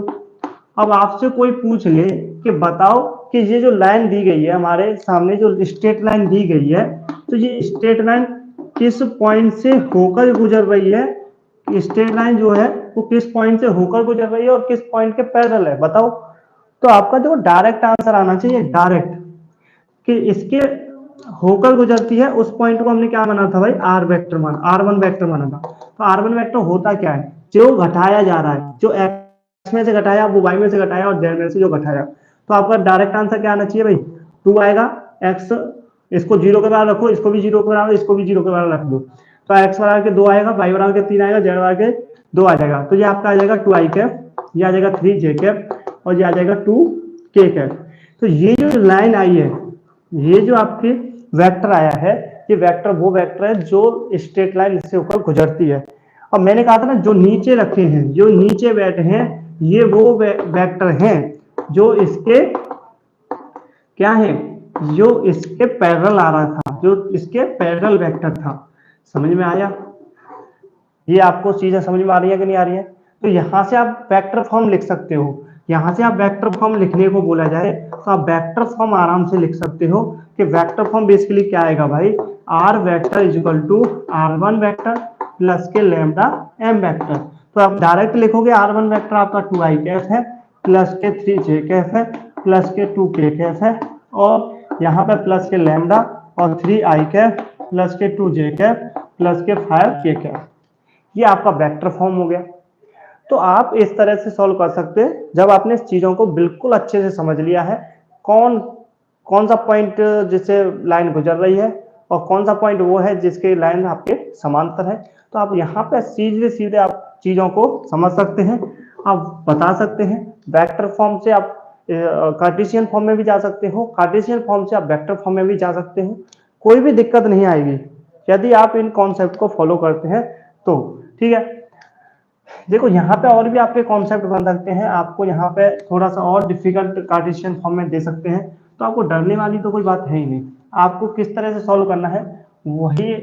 अब आपसे कोई पूछ ले कि बताओ कि ये जो लाइन दी गई है हमारे सामने जो स्ट्रेट लाइन दी गई है तो ये स्ट्रेट लाइन किस पॉइंट से होकर गुजर रही है, स्ट्रेट लाइन जो है वो किस पॉइंट से होकर गुजर रही है और किस पॉइंट के पैरेलल है बताओ। तो आपका जो डायरेक्ट आंसर आना चाहिए, डायरेक्ट, कि इसके होकर गुजरती है उस पॉइंट को हमने क्या माना था भाई, r1 वेक्टर माना था। तो r1 वेक्टर होता क्या है, जो घटाया जा रहा है, जो x में से घटाया वो y में से घटाया और z में से जो घटाया। तो आपका डायरेक्ट आंसर क्या आना चाहिए भाई, 2 आएगा, x इसको 0 के बराबर रखो, इसको भी 0 के बराबर, इसको भी 0 के बराबर रख दो, तो x बराबर के 2 आएगा, y बराबर के 3 आएगा, z बराबर के 2 आ जाएगा। तो ये आपका आ जाएगा 2i कैप, ये आ जाएगा 3j कैप और ये आ जाएगा 2k कैप। तो ये जो लाइन आई है, ये जो आपके वेक्टर आया है, ये वेक्टर वो वेक्टर है जो स्ट्रेट लाइन इससे ऊपर गुजरती है। और मैंने कहा था ना, जो नीचे रखे हैं, जो नीचे बैठे हैं, ये वो वेक्टर हैं जो इसके क्या है, जो इसके पैरेलल आ रहा था, जो इसके पैरेलल वेक्टर था। समझ में आया? ये आपको चीजें समझ में आ रही है कि नहीं आ रही है? तो यहां से आप वेक्टर फॉर्म लिख सकते हो। यहां से आप वेक्टर फॉर्म लिखने को बोला जाए तो आप वेक्टर फॉर्म आराम से लिख सकते हो कि वेक्टर फॉर्म बेसिकली क्या आएगा भाई, R vector is equal to r1 vector plus के लैम्डा m वेक्टर। तो आप डायरेक्ट लिखोगे r1 वेक्टर आपका 2i कैफ है, प्लस के 3j कैफ है, प्लस के 2k कैफ है, और यहाँ पे प्लस के लैम्डा और 3i कैफ प्लस के 2j कैफ प्लस के 5k कैफ। ये आपका वेक्टर फॉर्म हो गया। तो आप इस तरह से सॉल्व कर सकते हैं जब आपने इस चीजों को बिल्कुल अच्छे से समझ लिया है, कौन कौन सा पॉइंट जिससे लाइन गुजर रही है और कौन सा पॉइंट वो है जिसके लाइन आपके समांतर है। तो आप यहाँ पे सीधे सीधे आप चीजों को समझ सकते हैं, आप बता सकते हैं। वेक्टर फॉर्म से आप कार्टेशियन फॉर्म में भी जा सकते हो, कार्टेशियन फॉर्म से आप वेक्टर फॉर्म में भी जा सकते हो, कोई भी दिक्कत नहीं आएगी यदि आप इन कॉन्सेप्ट को फॉलो करते हैं तो। ठीक है, देखो यहाँ पे और भी आपके कॉन्सेप्ट बन सकते हैं, आपको यहाँ पे थोड़ा सा और डिफिकल्ट कार्टेशियन फॉर्म में दे सकते हैं, तो आपको डरने वाली तो कोई बात है ही नहीं। आपको किस तरह से सॉल्व करना है वही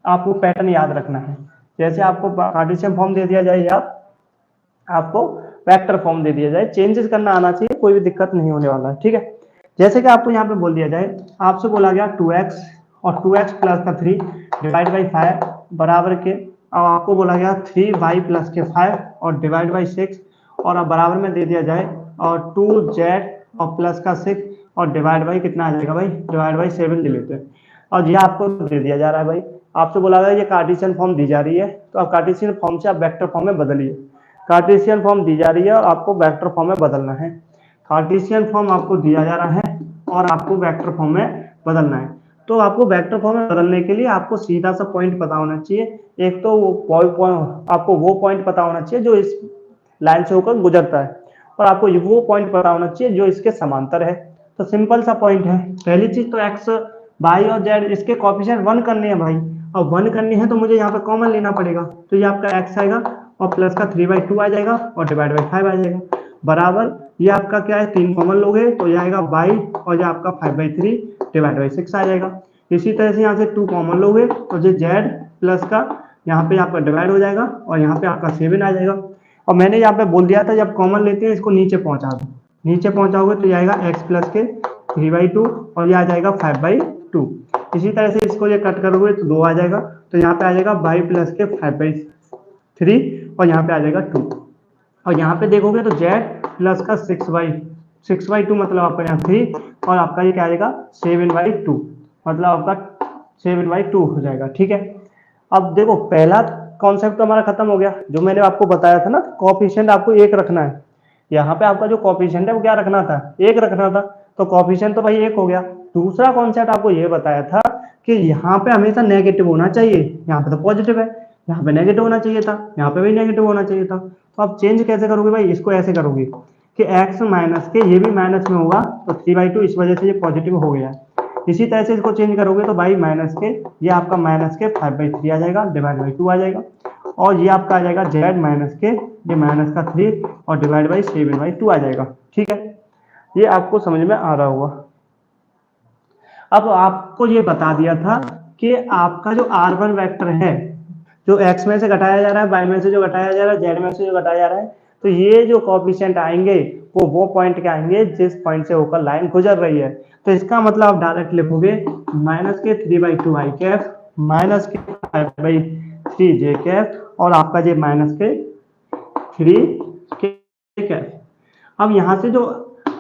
आपको पैटर्न याद रखना है। जैसे आपको कार्टेशियन फॉर्म दे दिया जाए या आपको वेक्टर फॉर्म दे दिया जाए, चेंजेस करना आना चाहिए, कोई भी दिक्कत नहीं होने वाला है। ठीक है, जैसे कि आपको यहाँ पे बोल दिया जाए, आपसे बोला गया 2x और 2x प्लस का 3 डिवाइड बाई 5 बराबर के, और आपको बोला गया 3y प्लस के 5 और डिवाइड बाई 6, और अब बराबर में दे दिया जाए और 2z और प्लस का 6 और डिवाइड बाई कितना आ जाएगा भाई, डिवाइड बाई 7 ले लेते हैं, और ये आपको दे दिया जा रहा है भाई। आपसे बोला गया ये कार्टेशियन फॉर्म दी जा रही है, तो आप कार्टेशियन फॉर्म से आप वेक्टर फॉर्म में बदलिए। कार्टेशियन फॉर्म दी जा रही है और आपको वेक्टर फॉर्म में बदलना है। कार्टेशियन फॉर्म आपको दिया जा रहा है और आपको वेक्टर फॉर्म में बदलना है। तो आपको वेक्टर फॉर्म में बदलने के लिए आपको सीधा सा पॉइंट पता होना चाहिए। एक तो आपको वो पॉइंट पता होना चाहिए जो इस लाइन से होकर गुजरता है, और आपको वो पॉइंट पता होना चाहिए जो इसके समांतर है। तो सिंपल सा पॉइंट है। पहली चीज तो एक्स, वाई और जेड इसके कोएफिशिएंट 1 करने हैं भाई, और 1 करने हैं तो मुझे यहाँ पे कॉमन लेना पड़ेगा। तो ये आपका एक्स आएगा और प्लस का 3/2 आ जाएगा और डिवाइड बाई 5 आ जाएगा, बराबर ये आपका क्या है, 3 कॉमन लोगे तो ये आएगा y और ये आपका 5/3 डिवाइड बाई 6 आ जाएगा। इसी तरह से यहाँ से 2 कॉमन लोगे तो ये z प्लस का यहाँ पे आपका डिवाइड हो जाएगा और यहाँ पे आपका 7 आ जाएगा। और मैंने यहाँ पे बोल दिया था जब कॉमन लेते हैं इसको नीचे पहुंचा दो, नीचे पहुंचाओगे तो ये आएगा x प्लस के 3/2 और ये आ जाएगा 5/2। इसी तरह से इसको ये कट करोगे तो 2 आ जाएगा, तो यहाँ पे आ जाएगा y प्लस के 5/3 और यहाँ पे आ जाएगा 2, और यहाँ पे देखोगे तो z प्लस का 6/2 मतलब आपका यहाँ 3 और आपका ये क्या आएगा 7/2 मतलब आपका 7/2 हो जाएगा। ठीक है, अब देखो पहला कॉन्सेप्ट तो हमारा खत्म हो गया। जो मैंने आपको बताया था ना, कोएफिशिएंट आपको 1 रखना है, यहाँ पे आपका जो कोएफिशिएंट है वो क्या रखना था, 1 रखना था, तो कोएफिशिएंट तो भाई 1 हो गया। दूसरा कॉन्सेप्ट आपको ये बताया था कि यहाँ पे हमेशा नेगेटिव होना चाहिए, यहाँ पे तो पॉजिटिव है, यहाँ पे नेगेटिव होना चाहिए था, यहाँ पे भी नेगेटिव होना चाहिए था। तो आप चेंज कैसे करोगे भाई, इसको ऐसे करोगे कि x माइनस के ये भी माइनस में होगा तो 3/2 इस वजह से ये पॉजिटिव हो गया। इसी तरह से इसको चेंज करोगे तो भाई माइनस के ये आपका माइनस के 5/3 आ जाएगा डिवाइड बाई 2 आ जाएगा, और ये आपका आ जाएगा z माइनस के ये माइनस का 3 और डिवाइड बाई 7/2 आ जाएगा। ठीक है, ये आपको समझ में आ रहा होगा। अब आपको ये बता दिया था कि आपका जो r1 वेक्टर है जो x में से घटाया जा रहा है, y में से जो घटाया जा रहा है, z में से जो घटाया जा रहा है, तो ये जो कोएफिशिएंट आएंगे वो पॉइंट के आएंगे जिस पॉइंट से होकर लाइन गुजर रही है। तो इसका मतलब आप डायरेक्ट लिखोगे माइनस के 3/2 i कैफ माइनस के 5/3 j कैफ और आपका ये माइनस के 3k कैफ। अब यहाँ से जो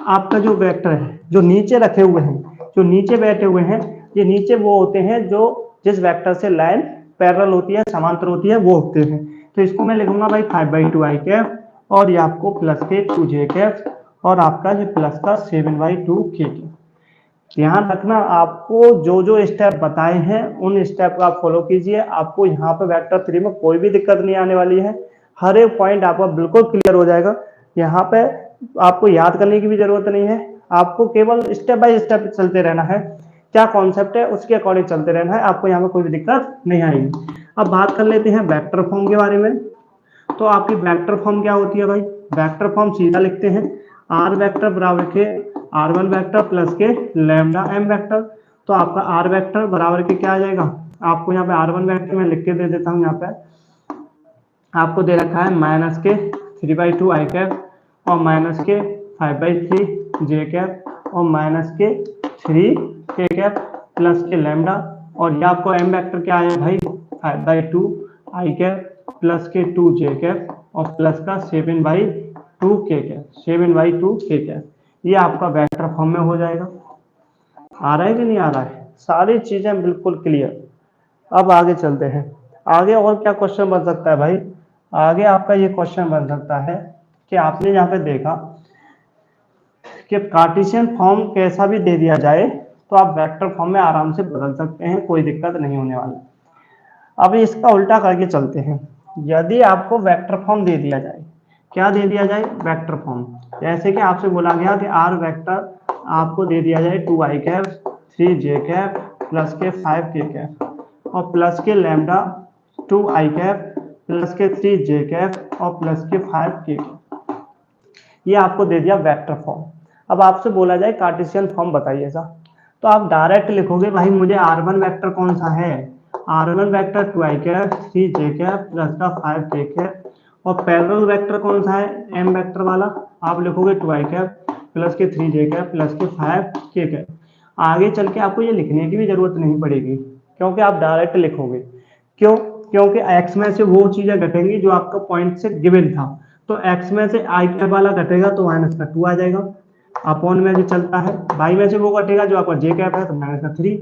आपका जो वेक्टर है जो नीचे रखे हुए हैं, जो नीचे बैठे हुए हैं, ये नीचे वो होते हैं जो जिस वेक्टर से लाइन पैरेलल होती है, समांतर होती है, वो होते हैं। तो इसको मैं लिखूंगा भाई 5/2 i कैफ और ये आपको प्लस के 2j कैफ और आपका जो प्लस का 7/2 k कैफ। ध्यान रखना, आपको जो जो स्टेप बताए हैं उन स्टेप को आप फॉलो कीजिए। आपको यहाँ पे वेक्टर 3 में कोई भी दिक्कत नहीं आने वाली है, हर एक पॉइंट आपका बिल्कुल क्लियर हो जाएगा। यहाँ पे आपको याद करने की भी जरूरत नहीं है, आपको केवल स्टेप बाय स्टेप चलते रहना है, क्या कॉन्सेप्ट है उसके अकॉर्डिंग चलते रहना है, आपको यहाँ पे कोई भी दिक्कत नहीं आएगी। अब बात कर लेते हैं वेक्टर फॉर्म के बारे में। तो आपकी वेक्टर फॉर्म क्या होती है भाई? वेक्टर फॉर्म सीधा लिखते हैं, आर वेक्टर बराबर के r1 वेक्टर प्लस के लैम्डा m वेक्टर। तो आपका r वेक्टर बराबर के क्या आ जाएगा? आपको यहाँ पे r1 वेक्टर में लिख के दे देता हूँ, यहाँ पे आपको दे रखा है माइनस के 3/2 आई कैप और माइनस के 5/3 जे कैप और माइनस के 3 के कैप प्लस के लैम्डा। और ये आपको m वेक्टर क्या आया भाई? 5/2 आई कैप प्लस के 2 जे कैप और प्लस का 7/2 के कैप, 7/2 के कैप। ये आपका वेक्टर फॉर्म में हो जाएगा। आ रहा है कि नहीं आ रहा है? सारी चीजें बिल्कुल क्लियर। अब आगे चलते हैं, आगे और क्या क्वेश्चन बन सकता है भाई? आगे आपका ये क्वेश्चन बन सकता है कि आपने यहाँ पे देखा कि कार्टेशियन फॉर्म कैसा भी दे दिया जाए तो आप वेक्टर फॉर्म में आराम से बदल सकते हैं, कोई दिक्कत नहीं होने वाली। अब इसका उल्टा करके चलते हैं, यदि आपको वेक्टर फॉर्म दे दिया जाए, क्या दे दिया जाए? Vector form. जैसे कि आपसे बोला गया कि आर वेक्टर आपको दे दिया जाए 2 I cap 3 J cap plus के 5 के कैप और प्लस के लैम्डा 2 आई कैप प्लस के 3 जे कैप और प्लस के 5 के कैप। ये आपको दे दिया वेक्टर फॉर्म। अब आपसे बोला जाए कार्टेशियन फॉर्म बताइए सा, तो आप डायरेक्ट लिखोगे भाई मुझे r1 वेक्टर कौन सा है? r1 vector 2 I cap 3 J cap plus का 5 जे कैप। और पैरेलल वेक्टर कौन सा है? m वेक्टर वाला। आप लिखोगे 2 आई कैप प्लस के 3 जे कैप प्लस के 5 के कैप। आगे चल के आपको ये लिखने की भी जरूरत नहीं पड़ेगी, क्योंकि आप डायरेक्ट लिखोगे। क्यों? क्योंकि x में से वो चीजें घटेंगी जो आपका पॉइंट से गिवन था। तो x में से आई कैप वाला घटेगा तो माइनस का 2 आ जाएगा, अपॉन में जो चलता है। y में से वो घटेगा जो आपका जे कैप है तो माइनस का 3।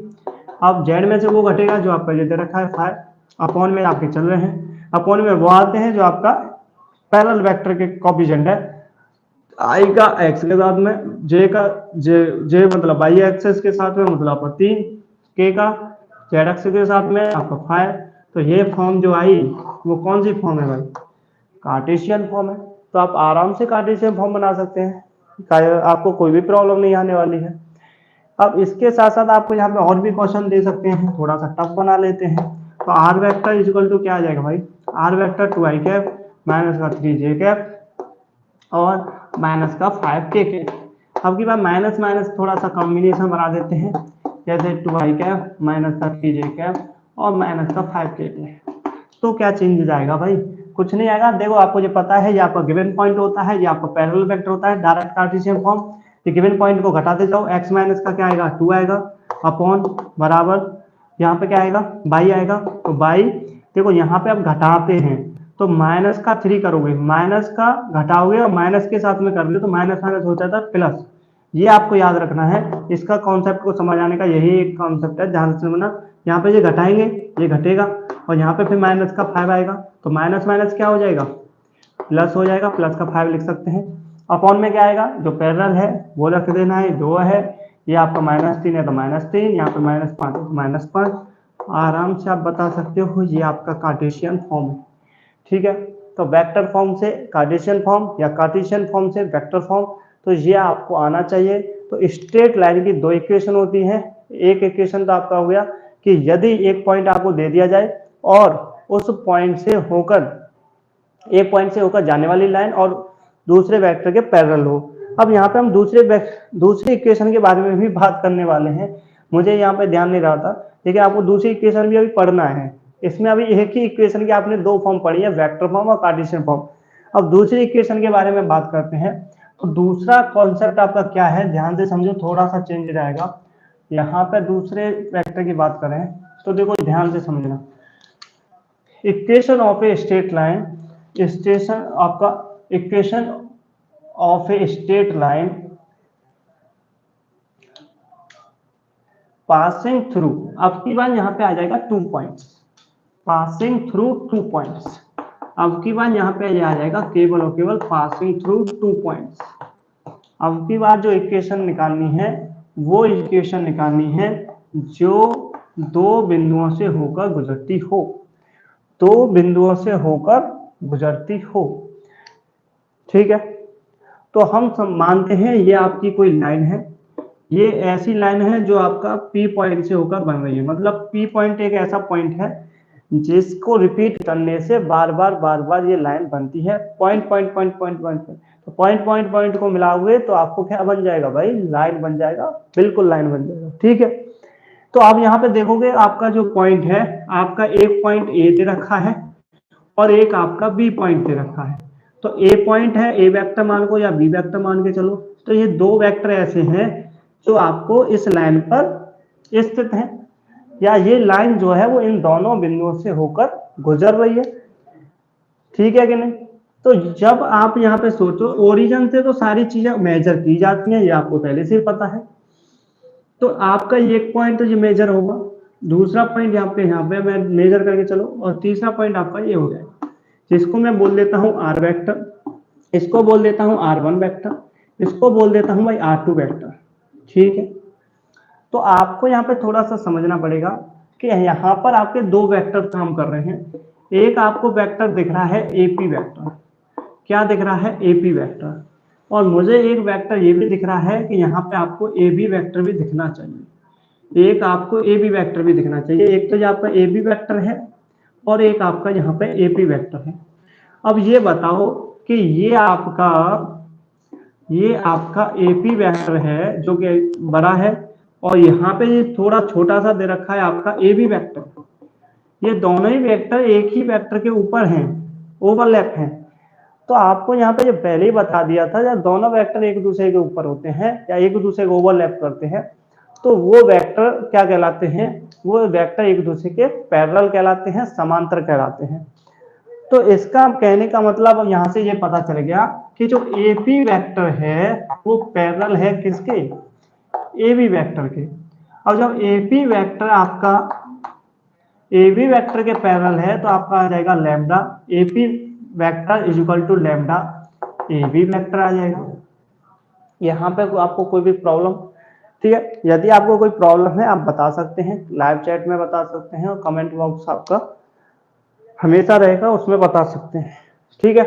अब z में से वो घटेगा जो आपका ये दे रखा है 5, अपॉन में आपके चल रहे हैं। अपॉन में वो आते हैं जो आपका पैरेलल वेक्टर के कोएफिशिएंट है, आई का x के साथ में, j का j मतलब y एक्सिस के साथ में मतलब आपका 3, k का z एक्सिस के साथ में आपका 5। तो ये फॉर्म जो आई वो कौन सी फॉर्म है भाई? कार्टेशियन फॉर्म है। तो आप आराम से कार्टेशियन फॉर्म बना सकते हैं, आपको कोई भी प्रॉब्लम नहीं आने वाली है। अब इसके साथ साथ आपको यहाँ पे और भी क्वेश्चन दे सकते हैं, थोड़ा सा टफ बना लेते हैं। तो आर वेक्टर इक्वल टू क्या आ जाएगा भाई? R vector 2 I cap minus का 3 जे कैप और माइनस का 5 के कैप। अब की बार माइनस माइनस थोड़ा सा कॉम्बिनेशन बना देते हैं, जैसे 2 आई कैप माइनस का 3 जे कैप और माइनस का 5 के कैप। तो क्या चेंज जाएगा भाई? कुछ नहीं आएगा। देखो आपको ये पता है, ये आपका गिवन पॉइंट होता है, ये आपका पैरेलल वेक्टर होता है, डायरेक्ट कार्टेशियन फॉर्म। ये गिवन पॉइंट को घटाते जाओ, x माइनस का क्या आएगा? 2 आएगा, अपॉन बराबर यहाँ पे क्या आएगा? बाई आएगा। तो बाई देखो यहाँ पे आप घटाते हैं तो माइनस का 3 करोगे, माइनस का घटाओगे और माइनस के साथ में कर लो तो माइनस माइनस हो जाता है प्लस। ये आपको याद रखना है, इसका कॉन्सेप्ट को समझ आने का यही एक कॉन्सेप्ट है, ध्यान से समझना। यहाँ पे ये घटाएंगे ये घटेगा और यहाँ पे फिर माइनस का 5 आएगा तो माइनस माइनस क्या हो जाएगा? प्लस हो जाएगा, प्लस का 5 लिख सकते हैं। अपॉन में क्या आएगा? जो पैरेलल है वो रख देना है, 2 है, ये आपका -3 है तो -3, यहाँ पे -5 है तो -5। आराम से आप बता सकते हो ये आपका कार्टेशियन फॉर्म है। ठीक है, तो वेक्टर फॉर्म से कार्टेशियन फॉर्म या कार्टेशियन फॉर्म से वेक्टर फॉर्म, तो ये आपको आना चाहिए। तो स्ट्रेट लाइन की 2 इक्वेशन होती हैं। एक इक्वेशन तो आपका हो गया कि यदि एक पॉइंट आपको दे दिया जाए और उस पॉइंट से होकर एक पॉइंट से होकर जाने वाली लाइन और दूसरे वेक्टर के पैरेलल हो। अब यहाँ पे हम दूसरे इक्वेशन के बारे में भी बात करने वाले हैं। मुझे यहाँ पे ध्यान नहीं रहा था, लेकिन आपको दूसरी इक्वेशन भी अभी पढ़ना है। इसमें अभी एक ही इक्वेशन की आपने 2 फॉर्म पढ़ी है, वेक्टर फॉर्म और कार्टेशियन फॉर्म। अब दूसरी इक्वेशन के बारे में बात करते हैं। तो दूसरा कॉन्सेप्ट आपका क्या है, ध्यान से समझो, थोड़ा सा चेंज रहेगा। यहाँ पे दूसरे वेक्टर की बात करें तो देखो ध्यान से समझना, equation of a straight line, station आपका equation of a straight line passing through, अब की बार यहाँ पे आ जाएगा 2 पॉइंट्स, पासिंग थ्रू 2 पॉइंट्स। अब की बार यहाँ पे आ जाएगा केवल और केवल पासिंग थ्रू 2 पॉइंट्स। अब की बार जो इक्वेशन निकालनी है वो इक्वेशन निकालनी है जो दो बिंदुओं से होकर गुजरती हो, दो बिंदुओं से होकर गुजरती हो। ठीक है, तो हम मानते हैं ये आपकी कोई लाइन है, ये ऐसी लाइन है जो आपका पी पॉइंट से होकर बन रही है। मतलब पी पॉइंट एक ऐसा पॉइंट है जिसको रिपीट करने से बार बार ये लाइन बनती है, point point point point point point. तो पॉइंट पॉइंट पॉइंट को मिला हुए तो आपको क्या बन जाएगा भाई, लाइन बन जाएगा, बिल्कुल लाइन बन जाएगा। ठीक है, तो आप यहाँ पे देखोगे आपका जो पॉइंट है, आपका एक पॉइंट ए दे रखा है और एक आपका बी पॉइंट दे रखा है। तो ए पॉइंट है, ए वेक्टर मान को या बी वेक्टर मान के चलो, तो ये दो वेक्टर ऐसे हैं जो आपको इस लाइन पर स्थित है, या ये लाइन जो है वो इन दोनों बिंदुओं से होकर गुजर रही है। ठीक है कि नहीं? तो जब आप यहाँ पे सोचो, ओरिजिन से तो सारी चीजें मेजर की जाती हैं, ये आपको पहले से ही पता है। तो आपका एक पॉइंट तो ये मेजर होगा, दूसरा पॉइंट यहाँ पे मैं मेजर करके चलो, और तीसरा पॉइंट आपका ये हो जाएगा, जिसको मैं बोल देता हूँ आर वेक्टर, इसको बोल देता हूँ R1 वेक्टर, इसको बोल देता हूँ भाई R2 वेक्टर। ठीक है, तो आपको यहाँ पे थोड़ा सा समझना पड़ेगा कि यहाँ पर आपके दो वेक्टर काम कर रहे हैं। एक आपको वेक्टर दिख रहा है AP वेक्टर, क्या दिख रहा है, AP वेक्टर, और मुझे एक वेक्टर ये भी दिख रहा है कि यहाँ पे आपको AB वेक्टर भी दिखना चाहिए, एक आपको AB वेक्टर भी दिखना चाहिए। एक तो ये आपका AB वेक्टर है और एक आपका यहाँ पे AP वेक्टर है। अब ये बताओ कि ये आपका AP वेक्टर है जो कि बड़ा है, और यहाँ पे ये थोड़ा छोटा सा दे रखा है आपका AB वेक्टर। ये दोनों ही वेक्टर एक ही वेक्टर के ऊपर हैं, ओवरलैप हैं। तो आपको यहाँ पे जो पहले ही बता दिया था, जब दोनों वेक्टर एक दूसरे के ऊपर होते हैं या एक दूसरे को ओवरलैप करते हैं, तो वो वेक्टर क्या कहलाते हैं, वो वेक्टर एक दूसरे के पैरेलल कहलाते हैं, समांतर कहलाते हैं। तो इसका कहने का मतलब यहाँ से ये पता चल गया कि जो AP वेक्टर है वो पैरेलल है किसके, AB वेक्टर के। और जब AP वेक्टर आपका AB वेक्टर के पैरेलल है तो आपका आ जाएगा lambda AP vector is equal to lambda AB vector आ जाएगा। यहाँ पे आपको कोई भी प्रॉब्लम, ठीक है, यदि आपको कोई प्रॉब्लम है आप बता सकते हैं, लाइव चैट में बता सकते हैं, और कमेंट बॉक्स आपका हमेशा रहेगा, उसमें बता सकते हैं। ठीक है,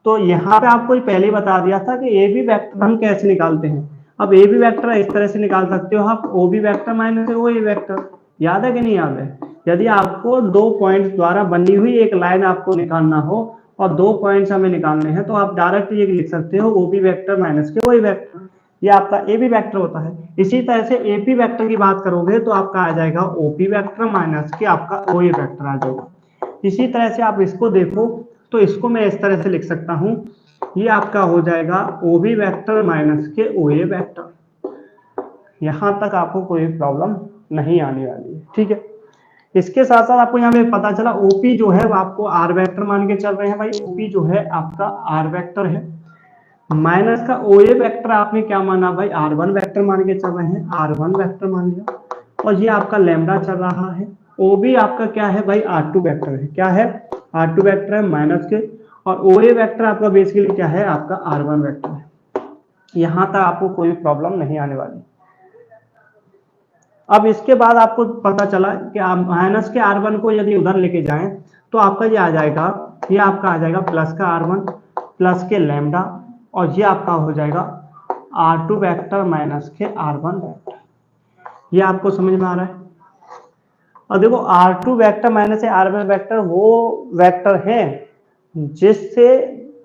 तो यहाँ पे आपको पहले ही बता दिया था कि AB वेक्टर हम कैसे निकालते हैं। अब AB वेक्टर इस तरह से निकाल सकते हो आप, OB vector minus OA vector, याद है कि नहीं याद है? यदि आपको दो पॉइंट्स द्वारा बनी हुई एक लाइन आपको निकालना हो और दो पॉइंट्स हमें निकालने हैं, तो आप डायरेक्ट ये लिख सकते हो OB वेक्टर माइनस के OA वेक्टर, ये आपका AB वेक्टर होता है। इसी तरह से AP वेक्टर की बात करोगे तो आपका आ जाएगा OP वेक्टर माइनस के आपका OA वेक्टर आ जाएगा। इसी तरह से आप इसको देखो तो इसको मैं इस तरह से लिख सकता हूं, ये आपका हो जाएगा OB वेक्टर माइनस के OA वेक्टर। यहां तक आपको कोई प्रॉब्लम नहीं आने वाली है। ठीक है, इसके साथ साथ आपको यहाँ पे पता चला OP जो है वो आपको R वेक्टर मान के चल रहे हैं भाई, OP जो है आपका R वेक्टर है, माइनस का OA वेक्टर आपने क्या माना भाई, R1 वेक्टर मान के चल रहे हैं, R1 वेक्टर मान लिया, और ये आपका लैम्डा चल रहा है। OB आपका क्या है भाई, R2 वेक्टर है, क्या है, R2 वेक्टर है माइनस के, और OA वेक्टर आपका बेसिकली क्या है, आपका R1 वेक्टर है। यहां तक आपको कोई प्रॉब्लम नहीं आने वाली। अब इसके बाद आपको पता चला कि आप माइनस के R1 को यदि उधर लेके जाएं तो आपका ये आ जाएगा, ये आपका आ जाएगा प्लस का R1 प्लस के लैम्डा, और ये आपका हो जाएगा R2 वेक्टर माइनस के R1 वेक्टर। ये आपको समझ में आ रहा है? और देखो R2 vector minus R1 vector वो वेक्टर है जिससे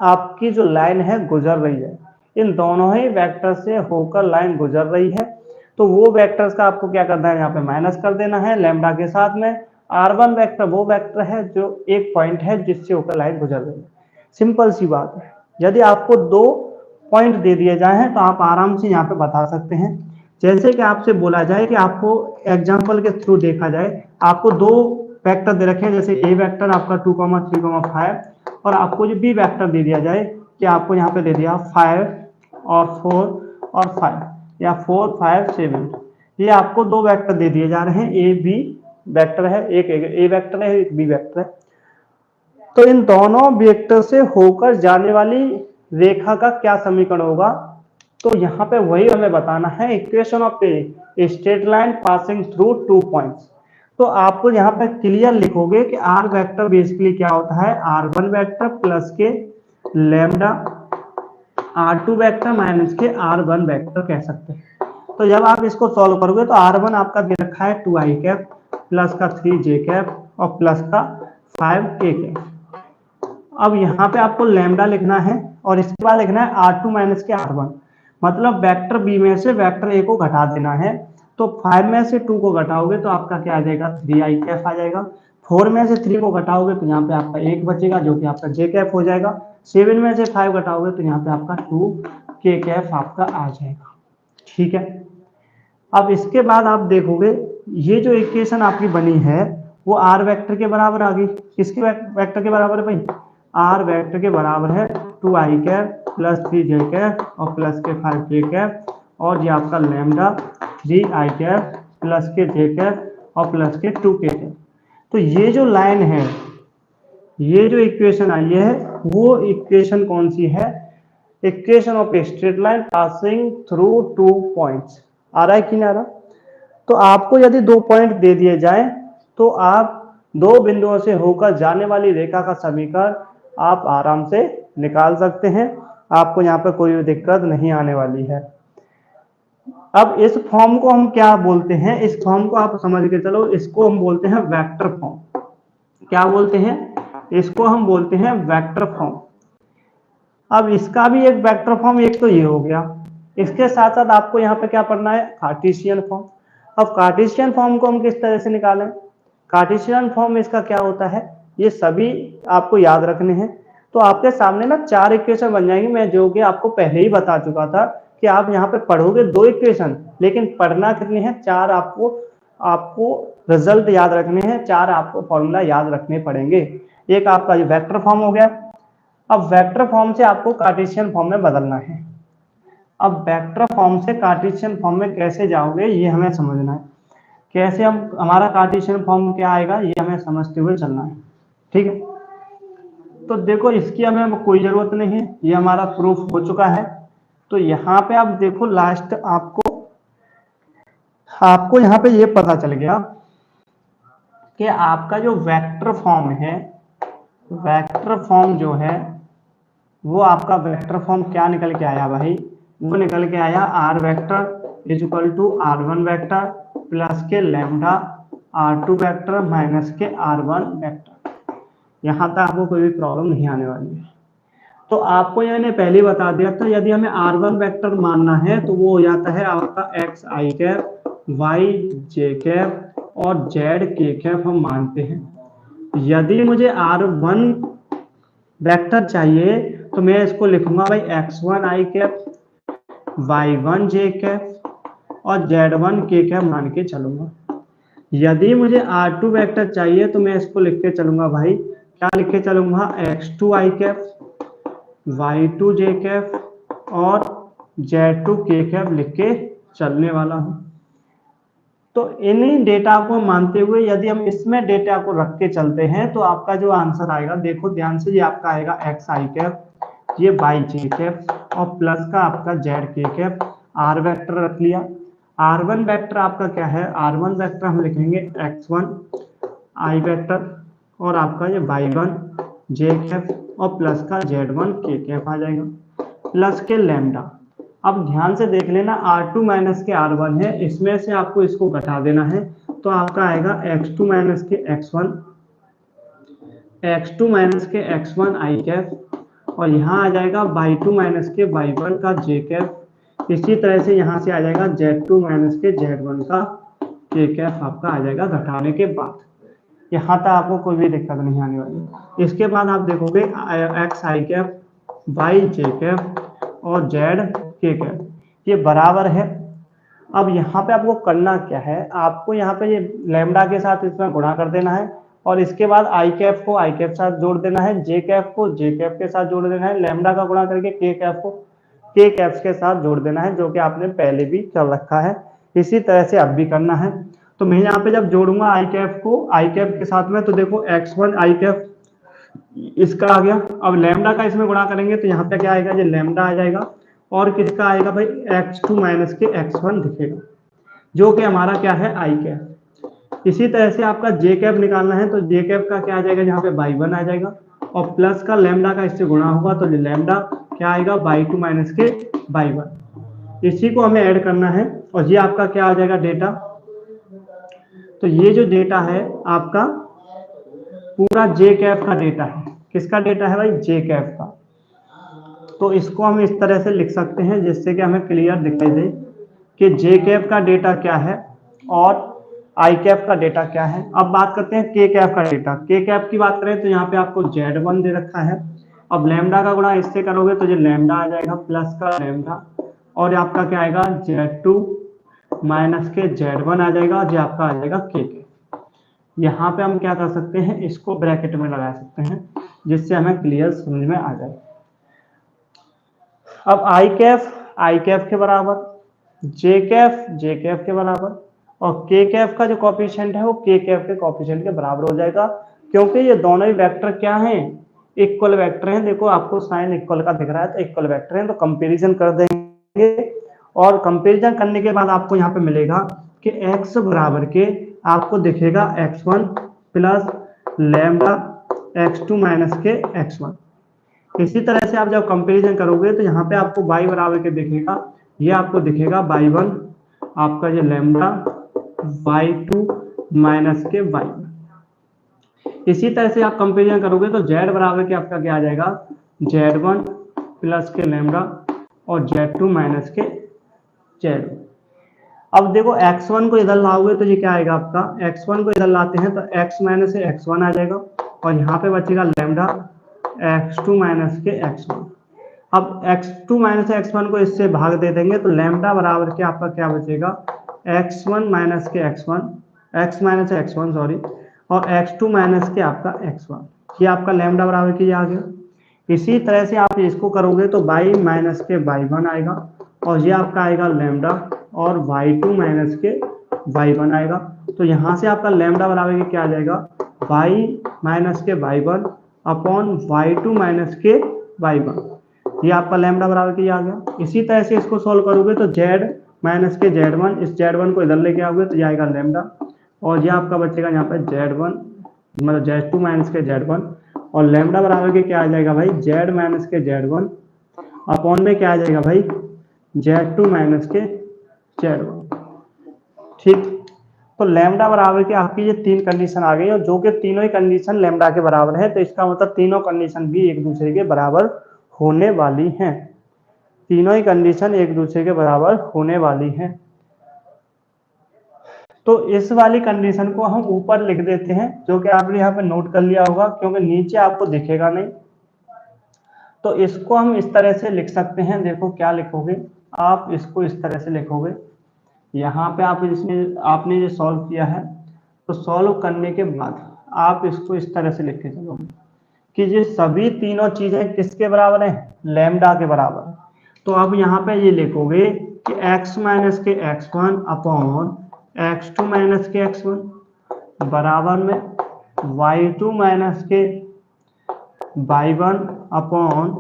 आपकी जो लाइन है गुजर रही है, इन दोनों ही वेक्टर से होकर लाइन गुजर रही है। तो वो वेक्टर्स का आपको क्या करना है, यहाँ पे माइनस कर देना है लैम्डा के साथ में। R1 वेक्टर वो वेक्टर है जो एक पॉइंट है जिससे होकर लाइन गुजर रही है। सिंपल सी बात है। यदि आपको दो पॉइंट दे दिए जाए तो आप आराम से यहाँ पे बता सकते हैं। जैसे कि आपसे बोला जाए कि आपको एग्जाम्पल के थ्रू देखा जाए, आपको दो वेक्टर दे रखे हैं, जैसे A वेक्टर आपका 2, 3, 5, और आपको जो B वेक्टर दे दिया जाए कि आपको यहाँ पे दे दिया 5 और 4 और 5, या 4, 5, 7, ये आपको दो वेक्टर दे दिए जा रहे हैं। A B वेक्टर है, एक A वेक्टर है, एक B वेक्टर है। तो इन दोनों वेक्टर से होकर जाने वाली रेखा का क्या समीकरण होगा, तो यहाँ पे वही हमें बताना है, equation of a straight line passing through 2 points. तो आपको यहाँ पे क्लियर लिखोगे कि आर वेक्टर बेसिकली क्या होता है, R1 वेक्टर प्लस के लैम्डा R2 वेक्टर माइनस के R1 वेक्टर कह सकते हैं। तो जब आप इसको सॉल्व करोगे तो R1 आपका दे रखा है 2 i कैप प्लस का 3 j कैप और प्लस का 5 k कैप। अब यहाँ पे आपको लैम्डा लिखना है और इसके बाद लिखना है R2 माइनस के R1, मतलब वेक्टर बी में से वेक्टर ए को घटा देना है। तो 5 में से 2 को घटाओगे तो आपका क्या आ जाएगा, 3 i कैप आ जाएगा। 4 में से 3 को घटाओगे तो यहाँ पे आपका 1 बचेगा जो कि आपका j कैप हो जाएगा। 7 में से 5 घटाओगे तो यहाँ पे आपका 2 k कैप आपका आ जाएगा। ठीक है, अब इसके बाद आप देखोगे ये जो इक्वेशन आपकी बनी है वो आर वेक्टर के बराबर आ गई। किसके वेक्टर के बराबर है भाई, आर वेक्टर के बराबर है 2 i cap plus 3 j cap और प्लस के 5 k कैप और ये आपका लैम्डा 3 i कैप प्लस के j कैप और प्लस के 2 k कैप। तो ये जो लाइन है, ये जो इक्वेशन आई है वो इक्वेशन कौन सी है, equation of a straight line passing through 2 points. आ रहा है कि नहीं आ रहा। तो आपको यदि 2 पॉइंट दे दिए जाए तो आप 2 बिंदुओं से होकर जाने वाली रेखा का समीकरण आप आराम से निकाल सकते हैं, आपको यहाँ पर कोई दिक्कत नहीं आने वाली है। अब इस फॉर्म को हम क्या बोलते हैं, इस फॉर्म को आप समझ के चलो, इसको हम बोलते हैं वेक्टर फॉर्म। क्या बोलते हैं, इसको हम बोलते हैं वेक्टर फॉर्म। अब इसका भी एक वेक्टर फॉर्म, एक तो ये हो गया, इसके साथ साथ आपको यहाँ पे क्या पढ़ना है, कार्टेशियन फॉर्म। अब कार्टेशियन फॉर्म को हम किस तरह से निकालें, कार्टेशियन फॉर्म इसका क्या होता है, ये सभी आपको याद रखने हैं। तो आपके सामने ना 4 इक्वेशन बन जाएंगे, मैं जो कि आपको पहले ही बता चुका था कि आप यहाँ पे पढ़ोगे 2 इक्वेशन, लेकिन पढ़ना कितनी है, 4 आपको रिजल्ट याद रखने हैं, 4 आपको फॉर्मूला याद रखने पड़ेंगे। एक आपका वेक्टर फॉर्म हो गया। अब वेक्टर फॉर्म से आपको कार्टेशियन फॉर्म में बदलना है। अब वेक्टर फॉर्म से कार्टेशियन फॉर्म में कैसे जाओगे ये हमें समझना है, कैसे हम हमारा कार्टेशियन फॉर्म क्या आएगा ये हमें समझते हुए चलना है। ठीक है, तो देखो इसकी हमें कोई जरूरत नहीं है, ये हमारा प्रूफ हो चुका है। तो यहाँ पे आप देखो लास्ट आपको यहाँ पे ये पता चल गया कि आपका जो वेक्टर फॉर्म है, वेक्टर फॉर्म जो है वो आपका वेक्टर फॉर्म क्या निकल के आया भाई, वो निकल के आया R vector is equal to R1 vector plus के लैम्डा R2 वेक्टर माइनस के R1 वेक्टर। यहाँ तक आपको कोई भी प्रॉब्लम नहीं आने वाली है। तो आपको मैंने पहले बता दिया था, यदि हमें R1 वेक्टर मानना है तो वो हो जाता है आपका x i cap, y j cap और z k कैप हम मानते हैं। यदि मुझे R1 वेक्टर चाहिए तो मैं इसको लिखूंगा भाई x1 i cap, y1 j cap और z1 k कैप मान के चलूंगा। यदि मुझे R2 वेक्टर चाहिए तो मैं इसको लिख के चलूंगा भाई, क्या लिख के चलूंगा, x2 i cap, y2 j cap और z2 k कैप लिख के चलने वाला हूं। तो इन्हीं डेटा को मानते हुए यदि हम इसमें डेटा को रख के चलते हैं तो आपका जो आंसर आएगा, देखो ध्यान से, ये आपका आएगा x i कैप, ये y j कैप और प्लस का आपका z k cap. r vector रख लिया। R1 वेक्टर आपका क्या है, R1 वेक्टर हम लिखेंगे x1 i वेक्टर और आपका ये y1 j कैप और प्लस का z1 k कैप आ जाएगा प्लस के लैम्डा। अब ध्यान से देख लेना, R2 माइनस के R1 है, इसमें से आपको इसको घटा देना है तो आपका आएगा x2 माइनस के x1, x2 माइनस के x1 i कैप और यहाँ आ जाएगा y2 माइनस के y1 का j कैप। इसी तरह से यहाँ से आ जाएगा z2 माइनस के z1 का k कैप आपका आ जाएगा घटाने के बाद। यहाँ तक आपको कोई भी दिक्कत नहीं आने वाली। इसके बाद आप देखोगे x i cap, y j cap और z k कैप, ये बराबर है। अब यहाँ पे आपको करना क्या है, आपको यहाँ पे ये लैम्डा के साथ इसमें गुणा कर देना है और इसके बाद आई कैप को आई कैप साथ जोड़ देना है, जे कैप को जे कैप के साथ जोड़ देना है, लैम्डा का गुणा करके के कैप को के कैप्स के साथ जोड़ देना है, जो कि आपने पहले भी कर रखा है। इसी तरह से अब भी करना है। तो मैं यहाँ पे जब जोड़ूंगा आई कैप को आई कैप के साथ में तो देखो x1 आई कैप इसका आ गया। अब लैम्डा का इसमें गुणा करेंगे तो यहाँ पे क्या आएगा, ये लैम्डा आ जाएगा और किसका आएगा भाई, x2 माइनस के x1 दिखेगा, जो कि हमारा क्या है, आई कैप। इसी तरह से आपका जे कैप निकालना है, तो जे कैप का क्या आ जाएगा, यहाँ पे y1 आ जाएगा, और प्लस का लैम्डा का इससे गुणा होगा, तो लैम्डा क्या आएगा, y2 माइनस के y1। इसी को हमें ऐड करना है, और ये आपका क्या आ जाएगा डेटा। तो ये जो डेटा है आपका पूरा जे कैप का डेटा है। किसका डेटा है भाई, जे कैप का। तो इसको हम इस तरह से लिख सकते हैं जिससे कि हमें क्लियर दिखाई दे कि जे कैप का डेटा क्या है और आई कैप का डेटा क्या है। अब बात करते हैं के कैप का डेटा। के कैप की बात करें तो यहाँ पे आपको Z1 दे रखा है। अब लैम्डा का गुणा इससे करोगे तो ये लैम्डा आ जाएगा, प्लस का लैम्डा, और आपका क्या आएगा, Z2 माइनस के Z1 आ जाएगा, जो आपका आ जाएगा के। यहाँ पे हम क्या कर सकते हैं, इसको ब्रैकेट में लगा सकते हैं जिससे हमें क्लियर समझ में आ जाए। अब आई कैफ के बराबर, जे कैफ के बराबर, और के कैफ का जो कॉफिशिएंट है वो के कैफ के कॉफिशिएंट के बराबर हो जाएगा, क्योंकि ये दोनों ही वेक्टर क्या हैं, इक्वल वेक्टर हैं। देखो आपको साइन इक्वल का दिख रहा है, तो इक्वल वेक्टर हैं, तो कंपैरिजन कर देंगे, और कंपैरिजन करने के बाद आपको यहाँ पे मिलेगा कि x बराबर के आपको दिखेगा x1 plus lambda x2 minus के x1। इसी तरह से आप जब कंपैरिजन करोगे तो यहाँ पे आपको y बराबर के दिखेगा, ये आपको दिखेगा y1 आपका ये लैम्डा y2 माइनस के y1। इसी तरह से आप कंपैरिजन करोगे तो z बराबर के आपका क्या आ जाएगा, z1 प्लस के लैम्डा और z2 माइनस के z1। अब देखो x1 को इधर लाओगे तो ये क्या आएगा आपका, x1 को इधर लाते हैं तो x माइनस से x1 आ जाएगा, और यहाँ पे बचेगा लैम्डा x2 माइनस के x1। अब x2 माइनस x1 को इससे भाग दे देंगे तो लैम्डा बराबर के आपका क्या बचेगा, x1 माइनस के x1, x minus x1 sorry, और x2 माइनस के आपका x1। ये आपका लैम्डा बराबर के आ गया। इसी तरह से आप इसको करोगे तो y माइनस के y1 आएगा, और ये आपका आएगा लैम्डा, और y2 माइनस के y1 आएगा। तो यहाँ से आपका लैम्डा बराबर के क्या आ जाएगा, y माइनस के y1 अपॉन y2 माइनस के y1। ये आपका लैम्डा बराबर के आ गया। इसी तरह से इसको सॉल्व करोगे तो z माइनस के z1, इस z1 को इधर लेके आओगे तो ये आएगा लैम्डा, और ये आपका बचेगा यहाँ पे z1 मतलब z2 माइनस के z1, और लैम्डा बराबर के क्या आ जाएगा भाई, z माइनस के z1 अपॉन में क्या आ जाएगा भाई, z2 माइनस के z1। ठीक, तो लैम्डा बराबर के आपकी ये तीन कंडीशन आ गई, और जो कि तीनों ही कंडीशन लैम्डा के बराबर है, तो इसका मतलब तीनों कंडीशन भी एक दूसरे के बराबर होने वाली हैं। तीनों ही कंडीशन एक दूसरे के बराबर होने वाली हैं। तो इस वाली कंडीशन को हम ऊपर लिख देते हैं, जो कि आपने यहाँ पे नोट कर लिया होगा, क्योंकि नीचे आपको दिखेगा नहीं। तो इसको हम इस तरह से लिख सकते हैं, देखो क्या लिखोगे आप, इसको इस तरह से लिखोगे, यहाँ पे आप इसमें आपने ये सॉल्व किया है, तो सॉल्व करने के बाद आप इसको इस तरह से लिख के चलोगे कि ये सभी तीनों चीजें किसके बराबर हैं, लैम्डा के बराबर। तो अब यहाँ पे ये लिखोगे कि x माइनस के x1 अपॉन x2 माइनस के x1 बराबर में y2 माइनस के y1 अपॉन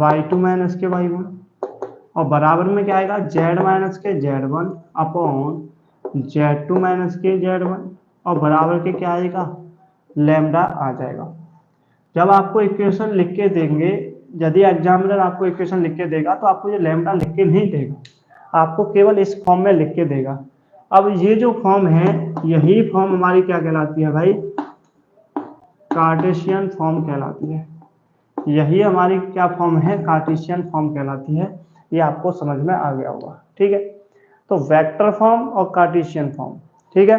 y2 माइनस के y1, और बराबर में क्या आएगा, z माइनस के z1 अपॉन z2 माइनस के z1, और बराबर के क्या आएगा, लैम्डा आ जाएगा। जब आपको इक्वेशन लिख के देंगे, यदि एग्जामिनर आपको इक्वेशन लिख के देगा तो आपको ये लैम्डा लिख के नहीं देगा, आपको केवल इस फॉर्म में लिख के देगा। अब ये जो फॉर्म है, यही फॉर्म हमारी क्या कहलाती है भाई, कार्टेशियन फॉर्म कहलाती है। यही हमारी क्या फॉर्म है, कार्टेशियन फॉर्म कहलाती है। ये आपको समझ में आ गया होगा, ठीक है। तो वेक्टर फॉर्म और कार्टेशियन फॉर्म, ठीक है।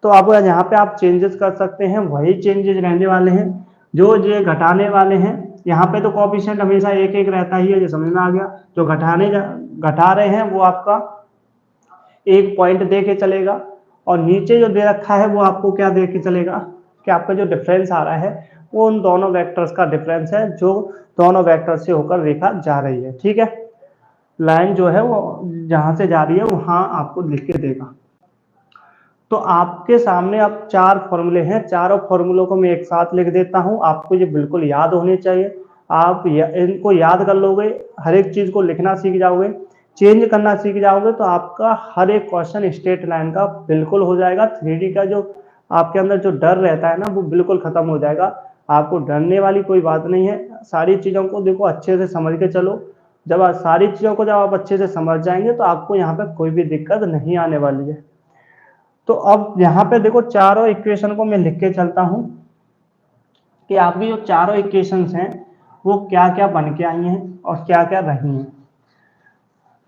तो अब यहाँ पे आप चेंजेस कर सकते हैं, वही चेंजेस रहने वाले हैं जो ये घटाने वाले हैं। यहाँ पे तो कोएफिशिएंट हमेशा एक एक रहता ही है, ये समझ में आ गया। जो घटा रहे हैं वो आपका एक पॉइंट दे के चलेगा, और नीचे जो दे रखा है वो आपको क्या दे के चलेगा कि आपका जो डिफरेंस आ रहा है वो उन दोनों वेक्टर्स का डिफरेंस है, जो दोनों वेक्टर से होकर रेखा जा रही है, ठीक है। लाइन जो है वो जहां से जा रही है वहां आपको लिख के देगा। तो आपके सामने अब चार फॉर्मूले हैं, चारों फॉर्मूलों को मैं एक साथ लिख देता हूं, आपको ये बिल्कुल याद होने चाहिए। आप इनको याद कर लोगे, हर एक चीज को लिखना सीख जाओगे, चेंज करना सीख जाओगे, तो आपका हर एक क्वेश्चन स्ट्रेट लाइन का बिल्कुल हो जाएगा। 3D का जो आपके अंदर जो डर रहता है ना, वो बिल्कुल खत्म हो जाएगा। आपको डरने वाली कोई बात नहीं है। सारी चीजों को देखो अच्छे से समझ के चलो। जब सारी चीजों को जब आप अच्छे से समझ जाएंगे तो आपको यहाँ पे कोई भी दिक्कत नहीं आने वाली है। तो अब यहाँ पे देखो चारों इक्वेशन को मैं लिख के चलता हूँ कि आपकी जो चारों इक्वेशंस हैं वो क्या क्या बन के आई हैं और क्या क्या रही हैं।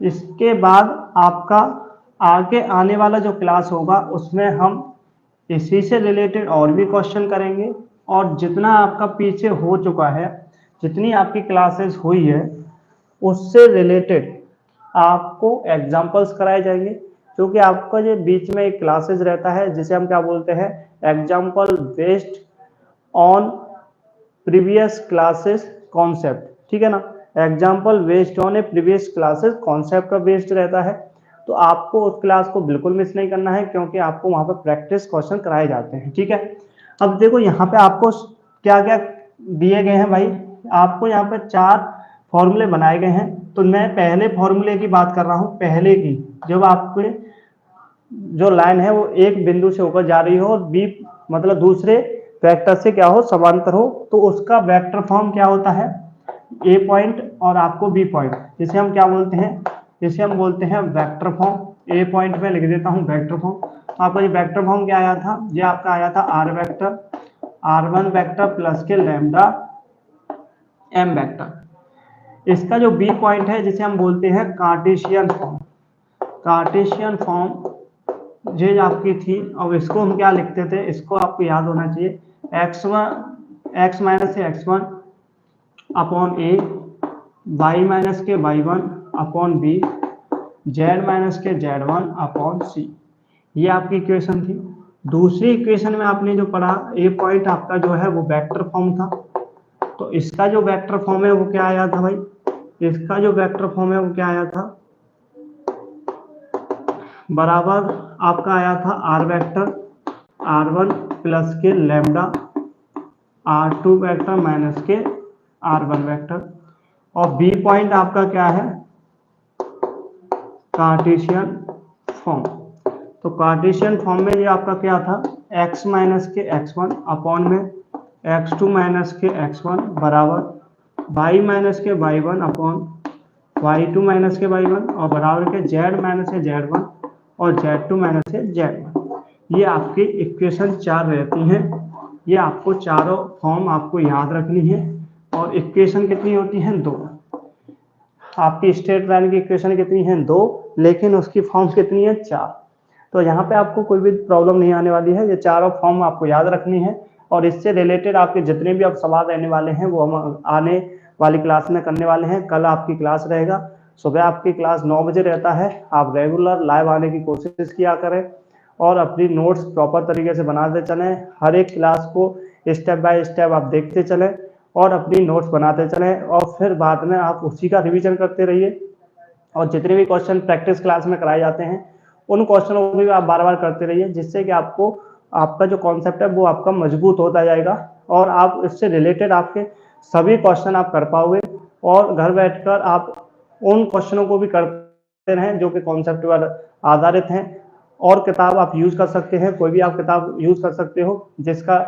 इसके बाद आपका आगे आने वाला जो क्लास होगा उसमें हम इसी से रिलेटेड और भी क्वेश्चन करेंगे, और जितना आपका पीछे हो चुका है, जितनी आपकी क्लासेस हुई है, उससे रिलेटेड आपको एग्जाम्पल्स कराए जाएंगे। क्योंकि आपका जो बीच में एक क्लासेस रहता है जिसे हम क्या बोलते हैं, example based on previous classes concept, ठीक है ना। Example based on A previous classes concept का बेस्ड रहता है। तो आपको उस क्लास को बिल्कुल मिस नहीं करना है, क्योंकि आपको वहां पर प्रैक्टिस क्वेश्चन कराए जाते हैं, ठीक है। अब देखो यहाँ पे आपको क्या क्या दिए गए हैं भाई। आपको यहाँ पे 4 फॉर्मूले बनाए गए हैं। तो मैं पहले फॉर्मूले की बात कर रहा हूँ, पहले की। जब आपके जो लाइन है वो एक बिंदु से होकर जा रही हो और बी मतलब दूसरे वेक्टर से क्या हो, समांतर हो, तो उसका वेक्टर फॉर्म क्या होता है, ए पॉइंट और आपको बी पॉइंट, जिसे हम क्या बोलते हैं, जिसे हम बोलते हैं वेक्टर फॉर्म। ए पॉइंट में लिख देता हूँ वेक्टर फॉर्म। तो आपका ये वेक्टर फॉर्म क्या आया था, ये आपका आया था R vector, R1 vector plus के लैम्डा एम वेक्टर। इसका जो बी पॉइंट है जिसे हम बोलते हैं कार्टेशियन फॉर्म। कार्टेशियन फॉर्म ये आपकी थी। अब इसको हम क्या लिखते थे, इसको आपको याद होना चाहिए, x माइनस के x1 अपॉन ए, y माइनस के y1 upon B, z minus के z1 अपॉन सी। ये आपकी इक्वेशन थी। दूसरी इक्वेशन में आपने जो पढ़ा, ए पॉइंट आपका जो है वो वेक्टर फॉर्म था। तो इसका जो वेक्टर फॉर्म है वो क्या आया था भाई, इसका जो वेक्टर फॉर्म है वो क्या आया था, बराबर आपका आया था आर वेक्टर R1 प्लस के लैम्डा R2 वेक्टर माइनस के R1 वेक्टर। और बी पॉइंट आपका क्या है, कार्टेशियन फॉर्म। तो कार्टेशियन फॉर्म में ये आपका क्या था, x माइनस के x1 अपॉन में x2 माइनस के x1 बराबर y माइनस के y1 अपॉन y2 माइनस के y1 और बराबर के z माइनस के z1 और z2 माइनस के z1। ये आपकी इक्वेशन 4 रहती हैं। ये आपको चारों फॉर्म आपको याद रखनी है। और इक्वेशन कितनी होती हैं, 2। आपकी स्ट्रेट लाइन की इक्वेशन कितनी है, 2, लेकिन उसकी फॉर्म्स कितनी है, 4। तो यहाँ पे आपको कोई भी प्रॉब्लम नहीं आने वाली है। ये चारों फॉर्म आपको याद रखनी है, और इससे रिलेटेड आपके जितने भी आप सवाल रहने वाले हैं वो हम आने वाली क्लास में करने वाले हैं। कल आपकी क्लास रहेगा, सुबह आपकी क्लास 9 बजे रहता है। आप रेगुलर लाइव आने की कोशिश किया करें और अपनी नोट्स प्रॉपर तरीके से बनाते चलें। हर एक क्लास को स्टेप बाय स्टेप आप देखते चलें और अपनी नोट्स बनाते चलें, और फिर बाद में आप उसी का रिवीजन करते रहिए। और जितने भी क्वेश्चन प्रैक्टिस क्लास में कराए जाते हैं उन क्वेश्चनों को भी आप बार बार करते रहिए, जिससे कि आपको आपका जो कॉन्सेप्ट है वो आपका मजबूत होता जाएगा और आप इससे रिलेटेड आपके सभी क्वेश्चन आप कर पाओगे। और घर बैठकर आप उन क्वेश्चनों को भी करते रहें जो कि कॉन्सेप्ट पर आधारित हैं। और किताब आप यूज कर सकते हैं, कोई भी आप किताब यूज कर सकते हो जिसका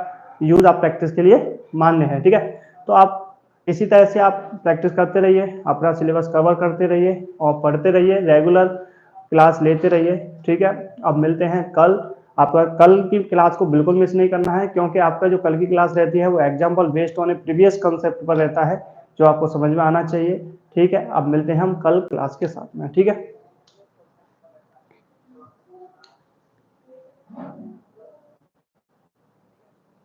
यूज आप प्रैक्टिस के लिए मान्य है, ठीक है। तो आप इसी तरह से आप प्रैक्टिस करते रहिए, अपना सिलेबस कवर करते रहिए और पढ़ते रहिए, रेगुलर क्लास लेते रहिए, ठीक है। अब मिलते हैं कल। आपका कल की क्लास को बिल्कुल मिस नहीं करना है, क्योंकि आपका जो कल की क्लास रहती है वो example based on A previous concept पर रहता है, जो आपको समझ में आना चाहिए, ठीक है। अब मिलते हैं हम कल क्लास के साथ में, ठीक है।